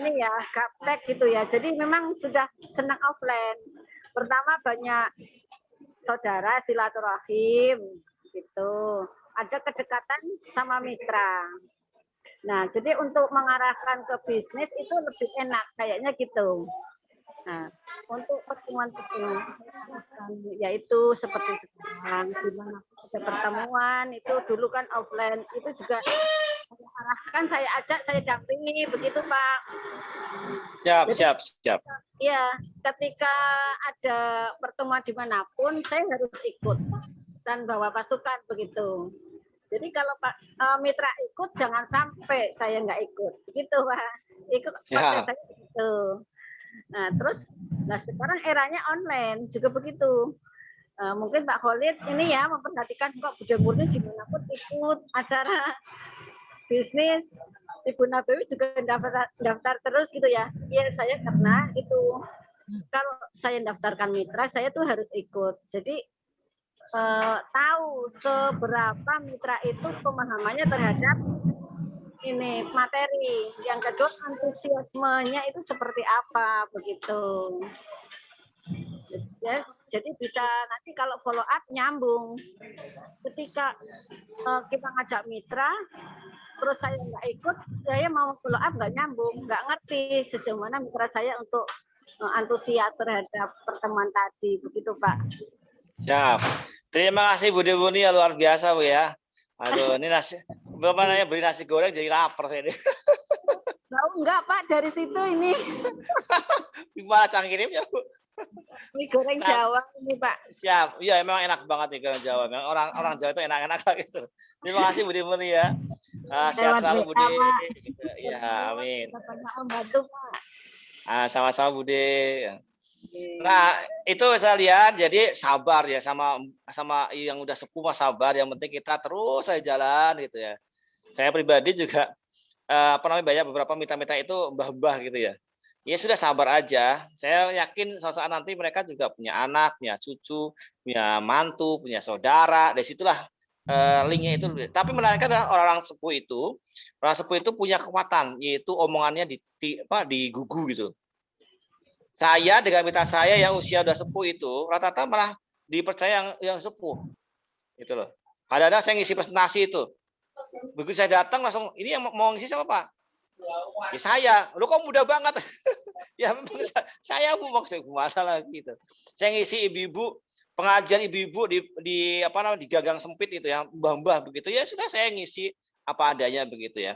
ini ya, gaptek gitu ya. Jadi memang sudah senang offline. Pertama banyak saudara silaturahim gitu. Ada kedekatan sama mitra. Nah, jadi untuk mengarahkan ke bisnis itu lebih enak kayaknya gitu. Nah, untuk pertemuan-pertemuan yaitu seperti sekarang di mana ada pertemuan itu dulu kan offline itu juga saya arahkan, saya ajak, saya dampingi begitu Pak. Siap. Ya, ketika ada pertemuan dimanapun, saya harus ikut dan bawa pasukan begitu. Jadi kalau Pak mitra ikut, jangan sampai saya nggak ikut, begitu Pak. Ikut saya begitu. Nah, terus, nah sekarang eranya online juga begitu. Mungkin Pak Khalid ini ya memperhatikan kok Budha Murni dimanapun ikut acara bisnis. Ibu Nabawi juga daftar terus gitu ya. Iya saya karena itu kalau saya daftarkan mitra saya tuh harus ikut. Jadi tahu seberapa mitra itu pemahamannya terhadap ini materi. Yang kedua antusiasmenya itu seperti apa begitu. Jadi bisa nanti kalau follow up nyambung. Ketika kita ngajak mitra terus saya nggak ikut, saya mau follow up nggak nyambung, nggak ngerti sejauh mana mitra saya untuk antusias terhadap pertemuan tadi, begitu Pak. Siap. Terima kasih Bu Murni, luar biasa Bu ya. Aduh, ini nasi, Bapak nanya beli nasi goreng jadi lapar saya ini. Tahu enggak Pak dari situ ini? Gimana cara kirimnya Bu? Mie goreng Jawa ini Pak. Siap. Iya, emang enak banget nih goreng Jawa. Memang orang Jawa itu enak-enak gitu. Terima kasih Bu Murni ya. Sehat selalu Budi. Ya, amin. Membantu Pak. Sama-sama Budi. Nah, itu saya lihat jadi sabar ya sama yang udah sepuh mah sabar, yang penting kita terus saya jalan gitu ya. Saya pribadi juga banyak beberapa mitra-mitra itu mbah-mbah gitu ya. Ya sudah sabar aja. Saya yakin suatu saat nanti mereka juga punya anak, punya cucu, punya mantu, punya saudara. Dari situlah linknya itu. Tapi menariknya adalah orang sepuh itu punya kekuatan, yaitu omongannya digugu gitu. Saya dengan mitra saya yang usia udah sepuh itu rata-rata malah dipercaya yang sepuh, gitu loh. Kadang-kadang saya ngisi presentasi itu, begitu saya datang langsung ini yang mau ngisi siapa Pak? Ya saya, lo kok muda banget? Ya memang saya Bu maksud gimana lagi gitu. Saya ngisi ibu-ibu pengajian ibu-ibu di gagang sempit itu yang mbah-mbah begitu ya sudah saya ngisi apa adanya begitu ya.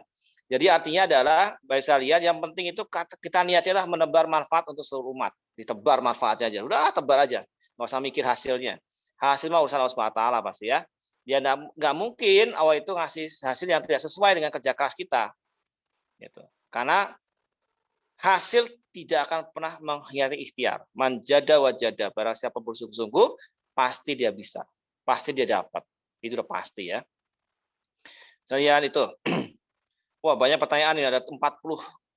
Jadi artinya adalah baik sekalian yang penting itu kita niatnya menebar manfaat untuk seluruh umat, ditebar manfaatnya aja. Udah tebar aja, nggak usah mikir hasilnya. Hasil mah urusan Allah SWT pasti ya. Dia nggak mungkin Allah itu ngasih hasil yang tidak sesuai dengan kerja keras kita. Gitu. Karena hasil tidak akan pernah mengkhianati ikhtiar. Manjada wajada, barang siapa bersungguh-sungguh, pasti dia bisa. Pasti dia dapat. Itu udah pasti ya. Saya itu. Wah, banyak pertanyaan ini, ada 40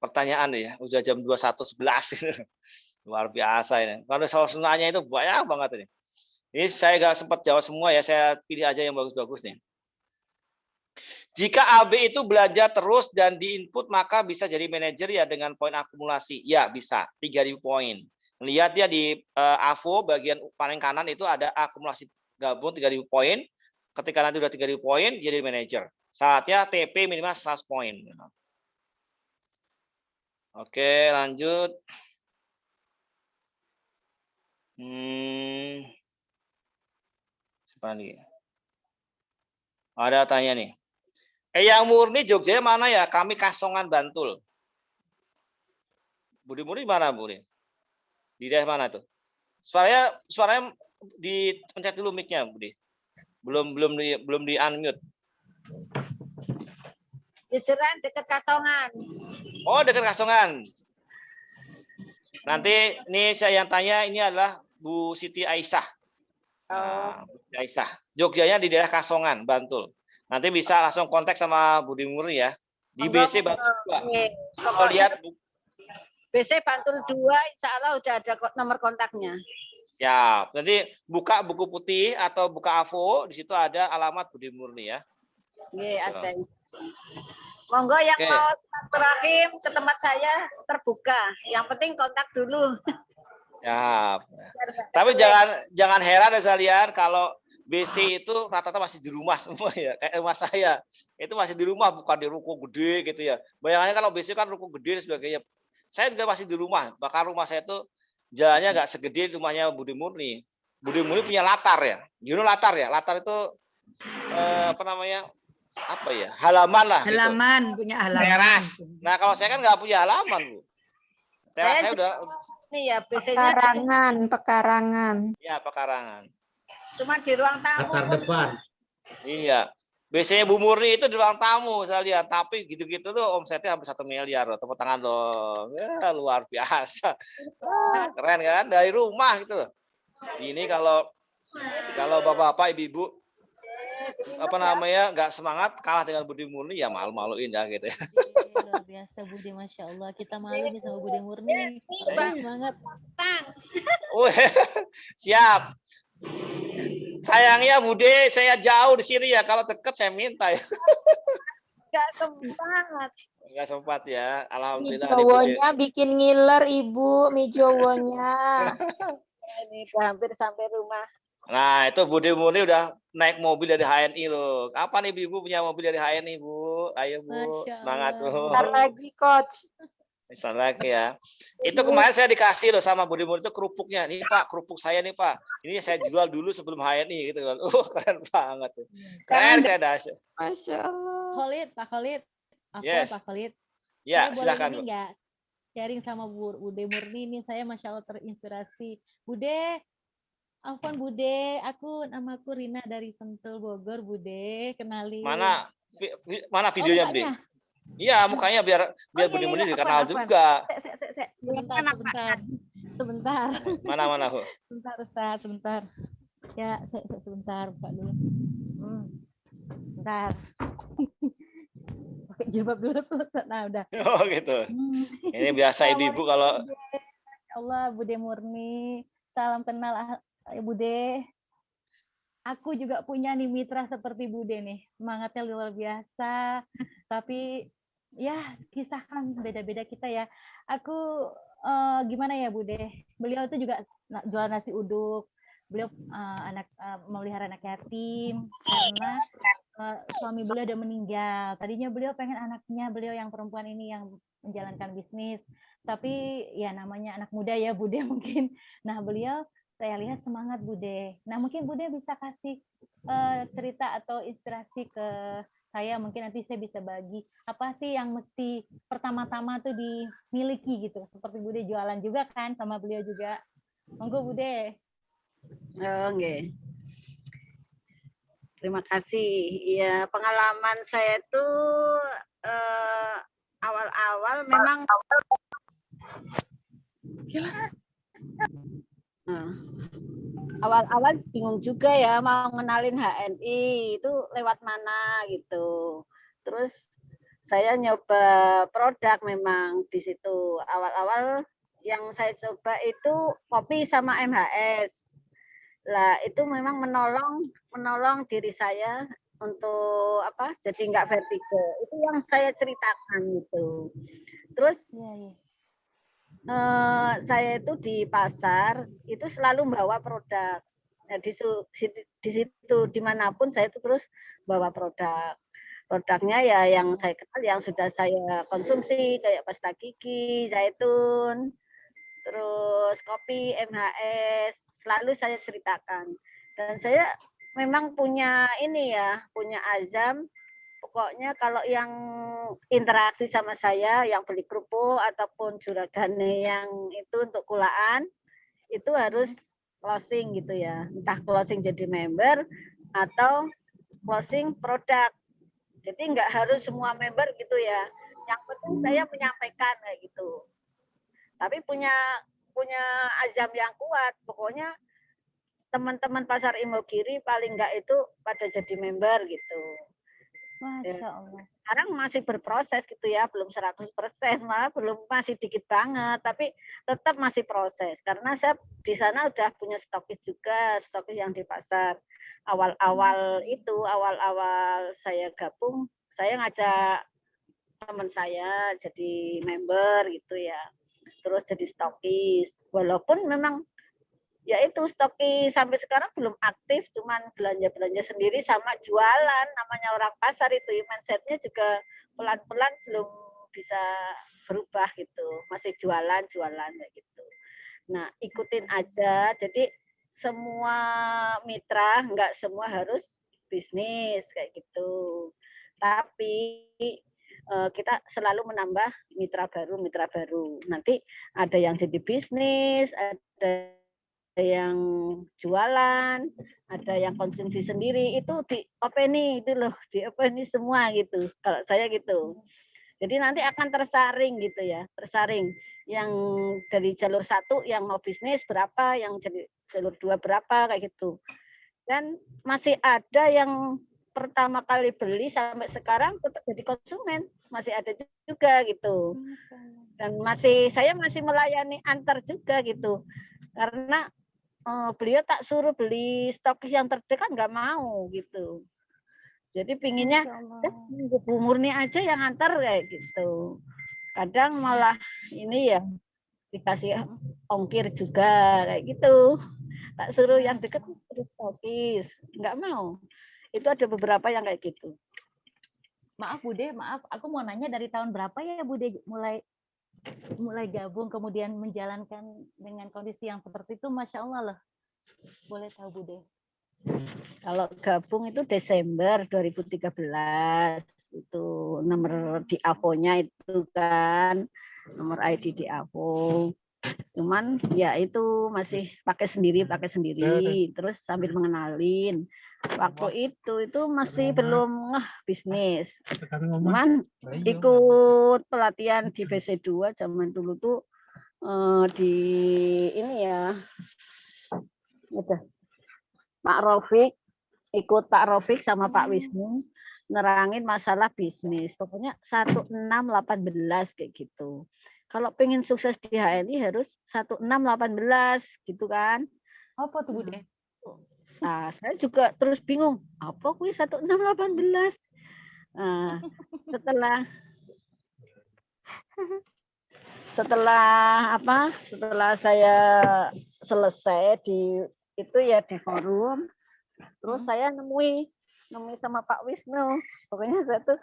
pertanyaan ya. Udah jam 21.11. Luar biasa ini. Kalau soal sunahnya itu banyak banget ini. Ini saya nggak sempat jawab semua ya. Saya pilih aja yang bagus-bagus nih. Jika AB itu belanja terus dan diinput maka bisa jadi manajer ya dengan poin akumulasi. Ya bisa 3.000 poin. Lihat ya di AVO bagian paling kanan itu ada akumulasi gabung 3.000 poin. Ketika nanti udah 3.000 poin jadi manajer. Saatnya TP minimal 100 poin. Oke, lanjut. Siapa lagi? Ada tanya nih. Yang murni Jogja mana ya? Kami Kasongan Bantul. Budi Murni mana Budi? Di daerah mana tuh? Suaranya dipencet dulu mic-nya Budi. Belum di unmute. Jejeran dekat Kasongan. Oh, dekat Kasongan. Nanti ini saya yang tanya ini adalah Bu Siti Aisyah. Nah, Bu Siti Aisyah. Jogjanya di daerah Kasongan, Bantul. Nanti bisa langsung kontak sama Budi Murni ya. Di BC Bantul 2. Kalau lihat BC Bantul 2, insya Allah udah ada nomor kontaknya. ya, nanti buka buku putih atau buka AVO, di situ ada alamat Budi Murni ya. Iya, ada. Monggo yang mau silaturahim ke tempat saya terbuka. Yang penting kontak dulu. Ya. Tapi jangan heran ya sekalian kalau BC itu rata-rata masih di rumah semua ya, kayak rumah saya. Itu masih di rumah, bukan di ruko gede gitu ya. Bayangannya kalau BC kan ruko gede dan sebagainya. Saya juga masih di rumah, bahkan rumah saya itu jalannya nggak segede rumahnya Budi Murni. Budi Murni punya latar ya. You know latar ya? Latar itu apa namanya? Apa ya? Halaman lah. Halaman, gitu. punya halaman. Teras. Nah, kalau saya kan nggak punya halaman, Bu. Teras saya udah nih ya, biasanya Pekarangan. ya pekarangan. cuma di ruang tamu. Latar depan. Iya. Biasanya Bu Murni itu di ruang tamu saya lihat, tapi gitu-gitu tuh omsetnya hampir 1 miliar loh. Tepuk tangan dong. Ya, luar biasa. Keren kan? Dari rumah gitu loh. Ini kalau bapak-bapak, ibu-ibu apa namanya nggak semangat kalah dengan Budi Murni ya malu-maluin ya gitu ya. Luar biasa Budi, Masya Allah. Kita malu nih sama Budi Murni. Semangat. Oh, siap. Sayangnya Bude, saya jauh di sini ya. Kalau deket saya minta ya. Gak sempat. Enggak sempat ya. Alhamdulillah. Mijowonya bikin ngiler Ibu, mijowonya. Ini udah hampir sampai rumah. Nah, itu Bude Murni udah naik mobil dari HNI loh. Kapan Ibu punya mobil dari HNI, Bu? Ayo, Bu. Masya Semangat, Bu. Allah. Ntar lagi Coach. Bisa lagi ya. Itu kemarin saya dikasih loh sama Budi Murni itu kerupuknya. Nih Pak, kerupuk saya nih Pak. Ini saya jual dulu sebelum HNI gitu kan. Keren banget tuh. Keren dasar. Masya Allah. Pak Khalid. Aku Yes. Pak Khalid. Ya, Saya silakan, boleh Bu. ini nggak sharing sama Bude Murni ini, saya Masya Allah terinspirasi. Bude, Afwan Bude, namaku Rina dari Sentul Bogor, Bude, kenalin. Mana videonya, Bude? mukanya. Iya, mukanya biar iya, Budi iya, Murni iya, dikenal Afwan. juga. Sebentar. Mana, Bu? Sebentar, Ustaz, sebentar. Ya, sebentar, Pak dulu. Bentar. Pakai jilbab dulu, Ustaz. Nah, udah. Oh, gitu. Ini biasa ibu-ibu kalau Ya Allah, Bude Murni. Salam kenal Bude. Aku juga punya nih mitra seperti Bude nih. Semangatnya luar biasa. Tapi ya kisahkan beda-beda kita ya. Aku gimana ya Bude? Beliau itu juga jual nasi uduk. Beliau memelihara anak yatim karena suami beliau udah meninggal. Tadinya beliau pengen anaknya beliau yang perempuan ini yang menjalankan bisnis. Tapi ya namanya anak muda ya Bude mungkin. Nah beliau saya lihat semangat Bude. Nah mungkin Bude bisa kasih cerita atau inspirasi ke saya. Mungkin nanti saya bisa bagi apa sih yang mesti pertama-tama tuh dimiliki gitu. Seperti Bude jualan juga kan sama beliau juga. Monggo Bude. Oh, okay. Terima kasih. Ya pengalaman saya itu awal-awal memang awal-awal bingung juga ya mau ngenalin HNI itu lewat mana gitu. Terus saya nyoba produk memang di situ. Awal-awal yang saya coba itu kopi sama MHS. Lah itu memang menolong diri saya untuk apa? Jadi nggak vertigo. Itu yang saya ceritakan gitu. Terus Iya, iya. saya itu di pasar itu selalu bawa produk. Nah, di situ dimanapun saya itu terus bawa produk. Produknya ya yang saya kenal, yang sudah saya konsumsi kayak pasta gigi, zaitun, terus kopi, MHS, selalu saya ceritakan. Dan saya memang punya ini ya, punya azam. Pokoknya kalau yang interaksi sama saya, yang beli kerupuk ataupun juragane yang itu untuk kulaan, itu harus closing gitu ya. Entah closing jadi member atau closing produk. Jadi nggak harus semua member gitu ya. Yang penting saya menyampaikan kayak gitu. Tapi punya azam yang kuat. Pokoknya teman-teman pasar Imogiri paling nggak itu pada jadi member gitu. Masya Allah. Sekarang masih berproses gitu ya, belum 100%, malah masih dikit banget, tapi tetap masih proses. Karena saya di sana udah punya stokis juga, stokis yang di pasar. Awal-awal saya gabung, saya ngajak teman saya jadi member gitu ya. Terus jadi stokis. Walaupun memang ya itu stokis sampai sekarang belum aktif, cuman belanja-belanja sendiri sama jualan. Namanya orang pasar itu mindsetnya juga pelan-pelan belum bisa berubah gitu, masih jualan kayak gitu. Nah, ikutin aja. Jadi semua mitra nggak semua harus bisnis kayak gitu. Tapi kita selalu menambah mitra baru. Nanti ada yang jadi bisnis, ada yang jualan, ada yang konsumsi sendiri, itu di openi itu loh, di openi semua gitu. Kalau saya gitu. Jadi nanti akan tersaring gitu ya, tersaring. Yang dari jalur 1 yang mau bisnis berapa, yang jadi jalur 2 berapa kayak gitu. Dan masih ada yang pertama kali beli sampai sekarang tetap jadi konsumen, masih ada juga gitu. Dan saya masih melayani antar juga gitu. Karena beliau tak suruh beli stok yang terdekat, nggak mau gitu. Jadi pinginnya Bu Murni aja yang antar kayak gitu. Kadang malah ini ya dikasih ongkir juga kayak gitu. Tak suruh yang dekat terus stokis, nggak mau. Itu ada beberapa yang kayak gitu. Maaf Bude, maaf. Aku mau nanya dari tahun berapa ya Bude mulai gabung kemudian menjalankan dengan kondisi yang seperti itu, Masya Allah loh. Boleh tahu Bude? Kalau gabung itu Desember 2013 itu nomor di AVO-nya itu kan, nomor ID di AVO. Cuman ya itu masih pakai sendiri, terus sambil mengenalin. Waktu itu masih belum bisnis. Cuman ikut pelatihan di BC2 zaman dulu tuh di ini ya. Udah. Pak Rofik, ikut Pak Rofik sama Pak Wisnu nerangin masalah bisnis. Pokoknya 1618 kayak gitu. Kalau pengen sukses di HNI harus 1618 gitu kan. Apa tuh Bude? Nah, saya juga terus bingung, apa kuwi 1618? Nah, setelah saya selesai di itu ya di forum, terus saya nemui sama Pak Wisnu. Pokoknya saya tuh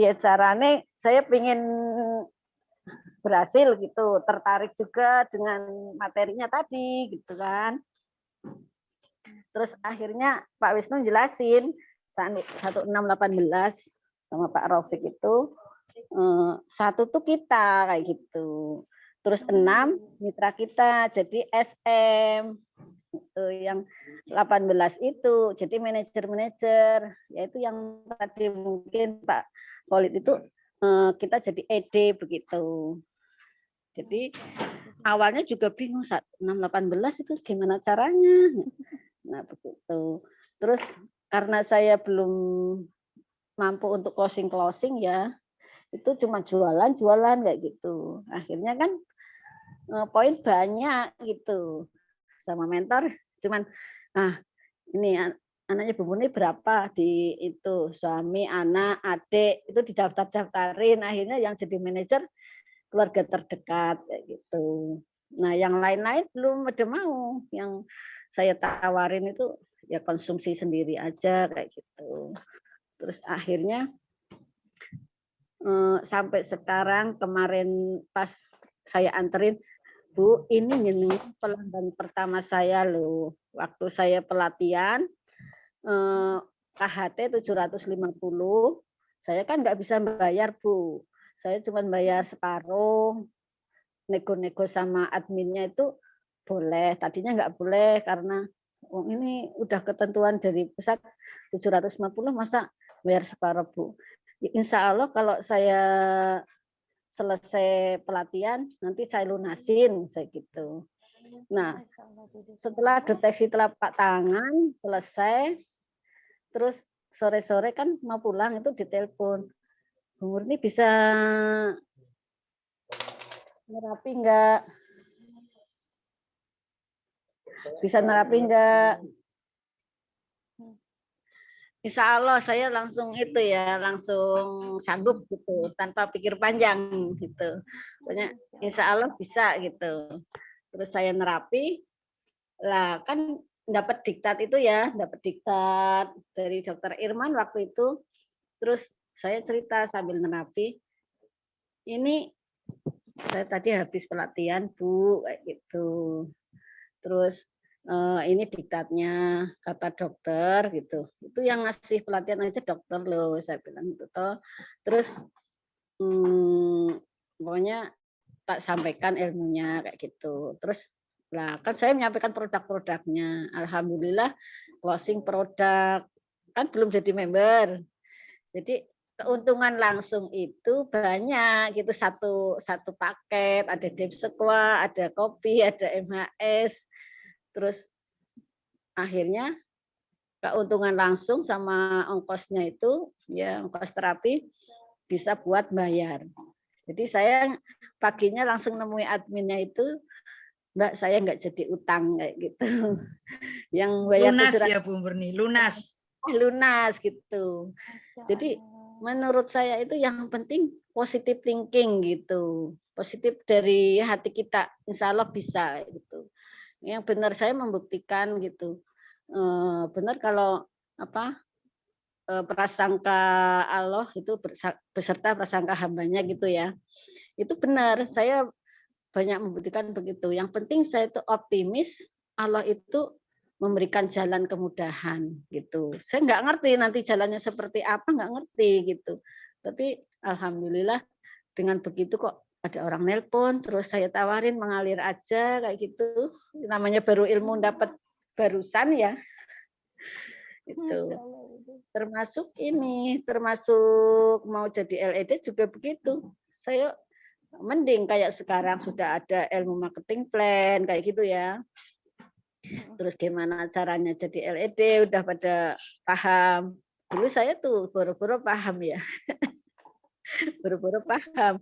ya caranya saya pengen berhasil gitu, tertarik juga dengan materinya tadi gitu kan. Terus akhirnya Pak Wisnu jelasin 1618 sama Pak Raufik itu 1 tuh kita kayak gitu. Terus 6 mitra kita jadi SM. Itu yang 18 itu jadi manajer, yaitu yang tadi mungkin Pak Khalid itu kita jadi ED begitu. Jadi awalnya juga bingung 1618 itu gimana caranya. Nah begitu. Terus karena saya belum mampu untuk closing ya, itu cuma jualan kayak gitu. Akhirnya kan poin banyak gitu sama mentor, cuman ini anaknya Bu Murni berapa di itu, suami, anak, adik itu didaftarin, akhirnya yang jadi manajer keluarga terdekat kayak gitu. Nah, yang lain-lain belum ada mau, yang saya tawarin itu ya konsumsi sendiri aja kayak gitu. Terus akhirnya sampai sekarang, kemarin pas saya anterin, Bu, ini pelanggan pertama saya loh. Waktu saya pelatihan KHT 750, saya kan nggak bisa bayar, Bu. Saya cuma bayar separuh. Nego-nego sama adminnya itu boleh. Tadinya nggak boleh karena ini udah ketentuan dari pusat 750, masa bayar separuh, Bu. Insya Allah kalau saya selesai pelatihan nanti saya lunasin saya gitu. Nah, setelah deteksi telapak tangan selesai, terus sore-sore kan mau pulang itu ditelepon, Bu Murni bisa nerapi enggak? Bisa nerapi enggak? Insya Allah saya langsung itu ya, langsung sanggup gitu, tanpa pikir panjang gitu. Pokoknya insya Allah bisa gitu. Terus saya nerapi, lah kan dapat diktat itu ya, dapat diktat dari Dokter Irman waktu itu. Terus saya cerita sambil nerapi, ini saya tadi habis pelatihan, Bu, kayak gitu. Terus ini diktatnya kata dokter gitu. Itu yang ngasih pelatihan aja dokter loh, saya bilang gitu toh. Terus pokoknya tak sampaikan ilmunya kayak gitu. Terus lah kan saya menyampaikan produk-produknya. Alhamdulillah closing produk, kan belum jadi member. Jadi keuntungan langsung itu banyak gitu, satu paket, ada Depsequa, ada kopi, ada MHS. Terus akhirnya keuntungan langsung sama ongkosnya itu ya, ongkos terapi bisa buat bayar. Jadi saya paginya langsung nemui adminnya itu, Mbak, saya nggak jadi utang kayak gitu. Yang bayar Lunas ya Bu Murni, lunas. Lunas gitu. Jadi menurut saya itu yang penting positive thinking gitu. Positif dari hati kita, insya Allah bisa gitu. Yang benar saya membuktikan gitu. Benar kalau prasangka Allah itu beserta prasangka hambanya gitu ya. Itu benar, saya banyak membuktikan begitu. Yang penting saya itu optimis, Allah itu memberikan jalan kemudahan gitu. Saya nggak ngerti nanti jalannya seperti apa, nggak ngerti gitu. Tapi alhamdulillah dengan begitu kok ada orang nelpon, terus saya tawarin mengalir aja kayak gitu. Namanya baru ilmu dapat barusan ya. Itu. Termasuk mau jadi LED juga begitu. Saya mending kayak sekarang sudah ada ilmu marketing plan kayak gitu ya. Terus gimana caranya jadi LED udah pada paham. Dulu saya tuh boro-boro paham ya. Boro-boro paham.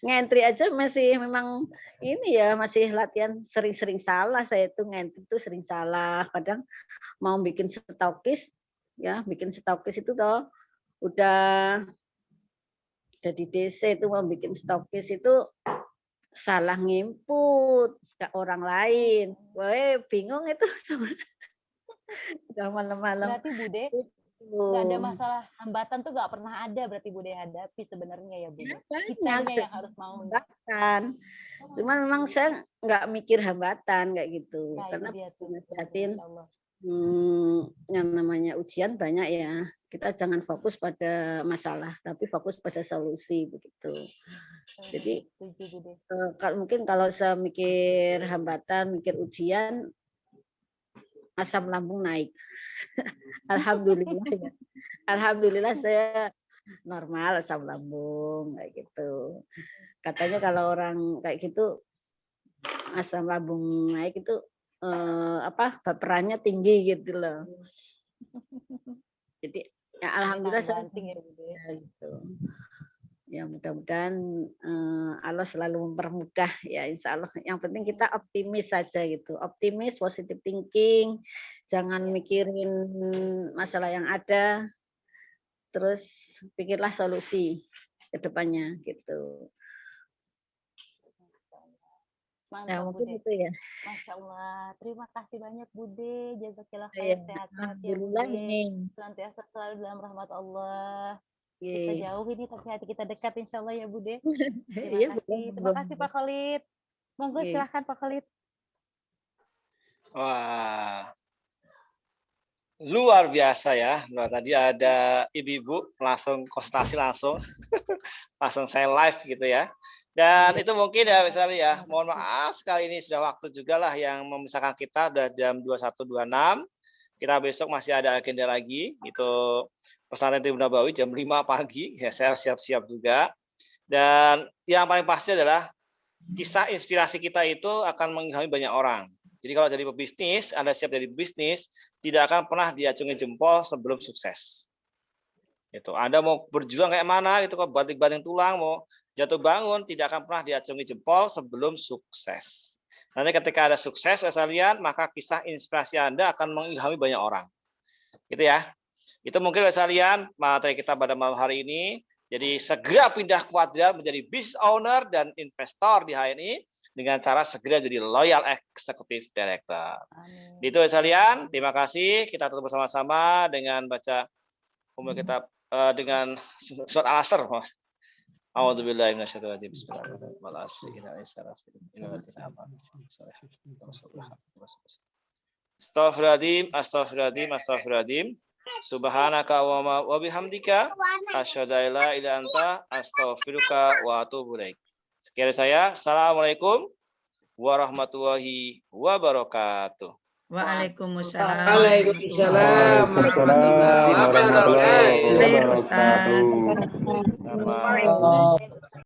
Ngentri aja masih memang ini ya, masih latihan sering-sering salah. Saya tuh ngentri tuh sering salah. Kadang mau bikin stokis ya, bikin stokis itu toh udah di DC itu mau bikin stokis itu salah nginput ke orang lain. Wah, bingung itu sama. Udah malam-malam. Berarti Bude nggak ada masalah hambatan tuh nggak pernah ada, berarti Bude hadapi sebenarnya ya Bude. Kitanya yang harus mau. Hambatan. Cuma memang saya nggak mikir hambatan kayak gitu. Nah, karena itu yang namanya ujian banyak ya. Kita jangan fokus pada masalah, tapi fokus pada solusi begitu. Jadi mungkin kalau saya mikir hambatan, mikir ujian, asam lambung naik. Alhamdulillah ya. Alhamdulillah saya normal asam lambung kayak gitu. Katanya kalau orang kayak gitu asam lambung naik itu baperannya tinggi gitu loh. Jadi ya alhamdulillah saya ya, gitu. Ya mudah-mudahan Allah selalu mempermudah ya insya Allah. Yang penting kita optimis saja gitu. Optimis, positive thinking, jangan mikirin masalah yang ada. Terus pikirlah solusi ke depannya gitu. Ya Mantap mungkin Bude. itu ya. Masya Allah. Terima kasih banyak Bude. Jazakillah Ya, khair, sehat-sehat ya alhamdulillah Bude. ini. Senantiasa selalu dalam rahmat Allah. Kita Ye. jauh ini tapi hati kita dekat insya Allah ya Bude. Iya, Terima kasih. Terima kasih Pak Khalid. Monggo Ye. silahkan Pak Khalid. Wah, luar biasa ya. Nah, tadi ada ibu-ibu langsung konsultasi langsung, langsung saya live gitu ya. Dan itu mungkin ya misalnya ya, mohon maaf sekali ini sudah waktu juga lah yang memisahkan kita, udah jam 21.26. Kita besok masih ada agenda lagi, itu pesantren Tribun Nabawi jam 5 pagi, ya saya siap-siap juga. Dan yang paling pasti adalah kisah inspirasi kita itu akan mengilhami banyak orang. Jadi kalau jadi pebisnis, Anda siap jadi bisnis, tidak akan pernah diacungi jempol sebelum sukses. Itu Anda mau berjuang kayak mana, gitu kok banting-banting tulang, mau jatuh bangun, tidak akan pernah diacungi jempol sebelum sukses. Nanti ketika ada sukses sekalian, maka kisah inspirasi Anda akan mengilhami banyak orang. Gitu ya. Itu mungkin sekalian materi kita pada malam hari ini. Jadi segera pindah kuadran menjadi business owner dan investor di HNI dengan cara segera jadi loyal executive director. Amin. Itu sekalian, terima kasih. Kita tutup bersama-sama dengan baca umur kita dengan surat Al-Asr. A'udzubillahi minasyaitonir rajim. Bismillahirrahmanirrahim. Astagfirullahaladzim. Subhanaka wa bihamdika asyhadu an la ilaha illa anta astaghfiruka wa atubu ilaik. Sekian dari saya. Assalamualaikum warahmatullahi wabarakatuh. Waalaikumsalam. Waalaikumsalam warahmatullahi wabarakatuh. Khair, Ustaz. Selamat.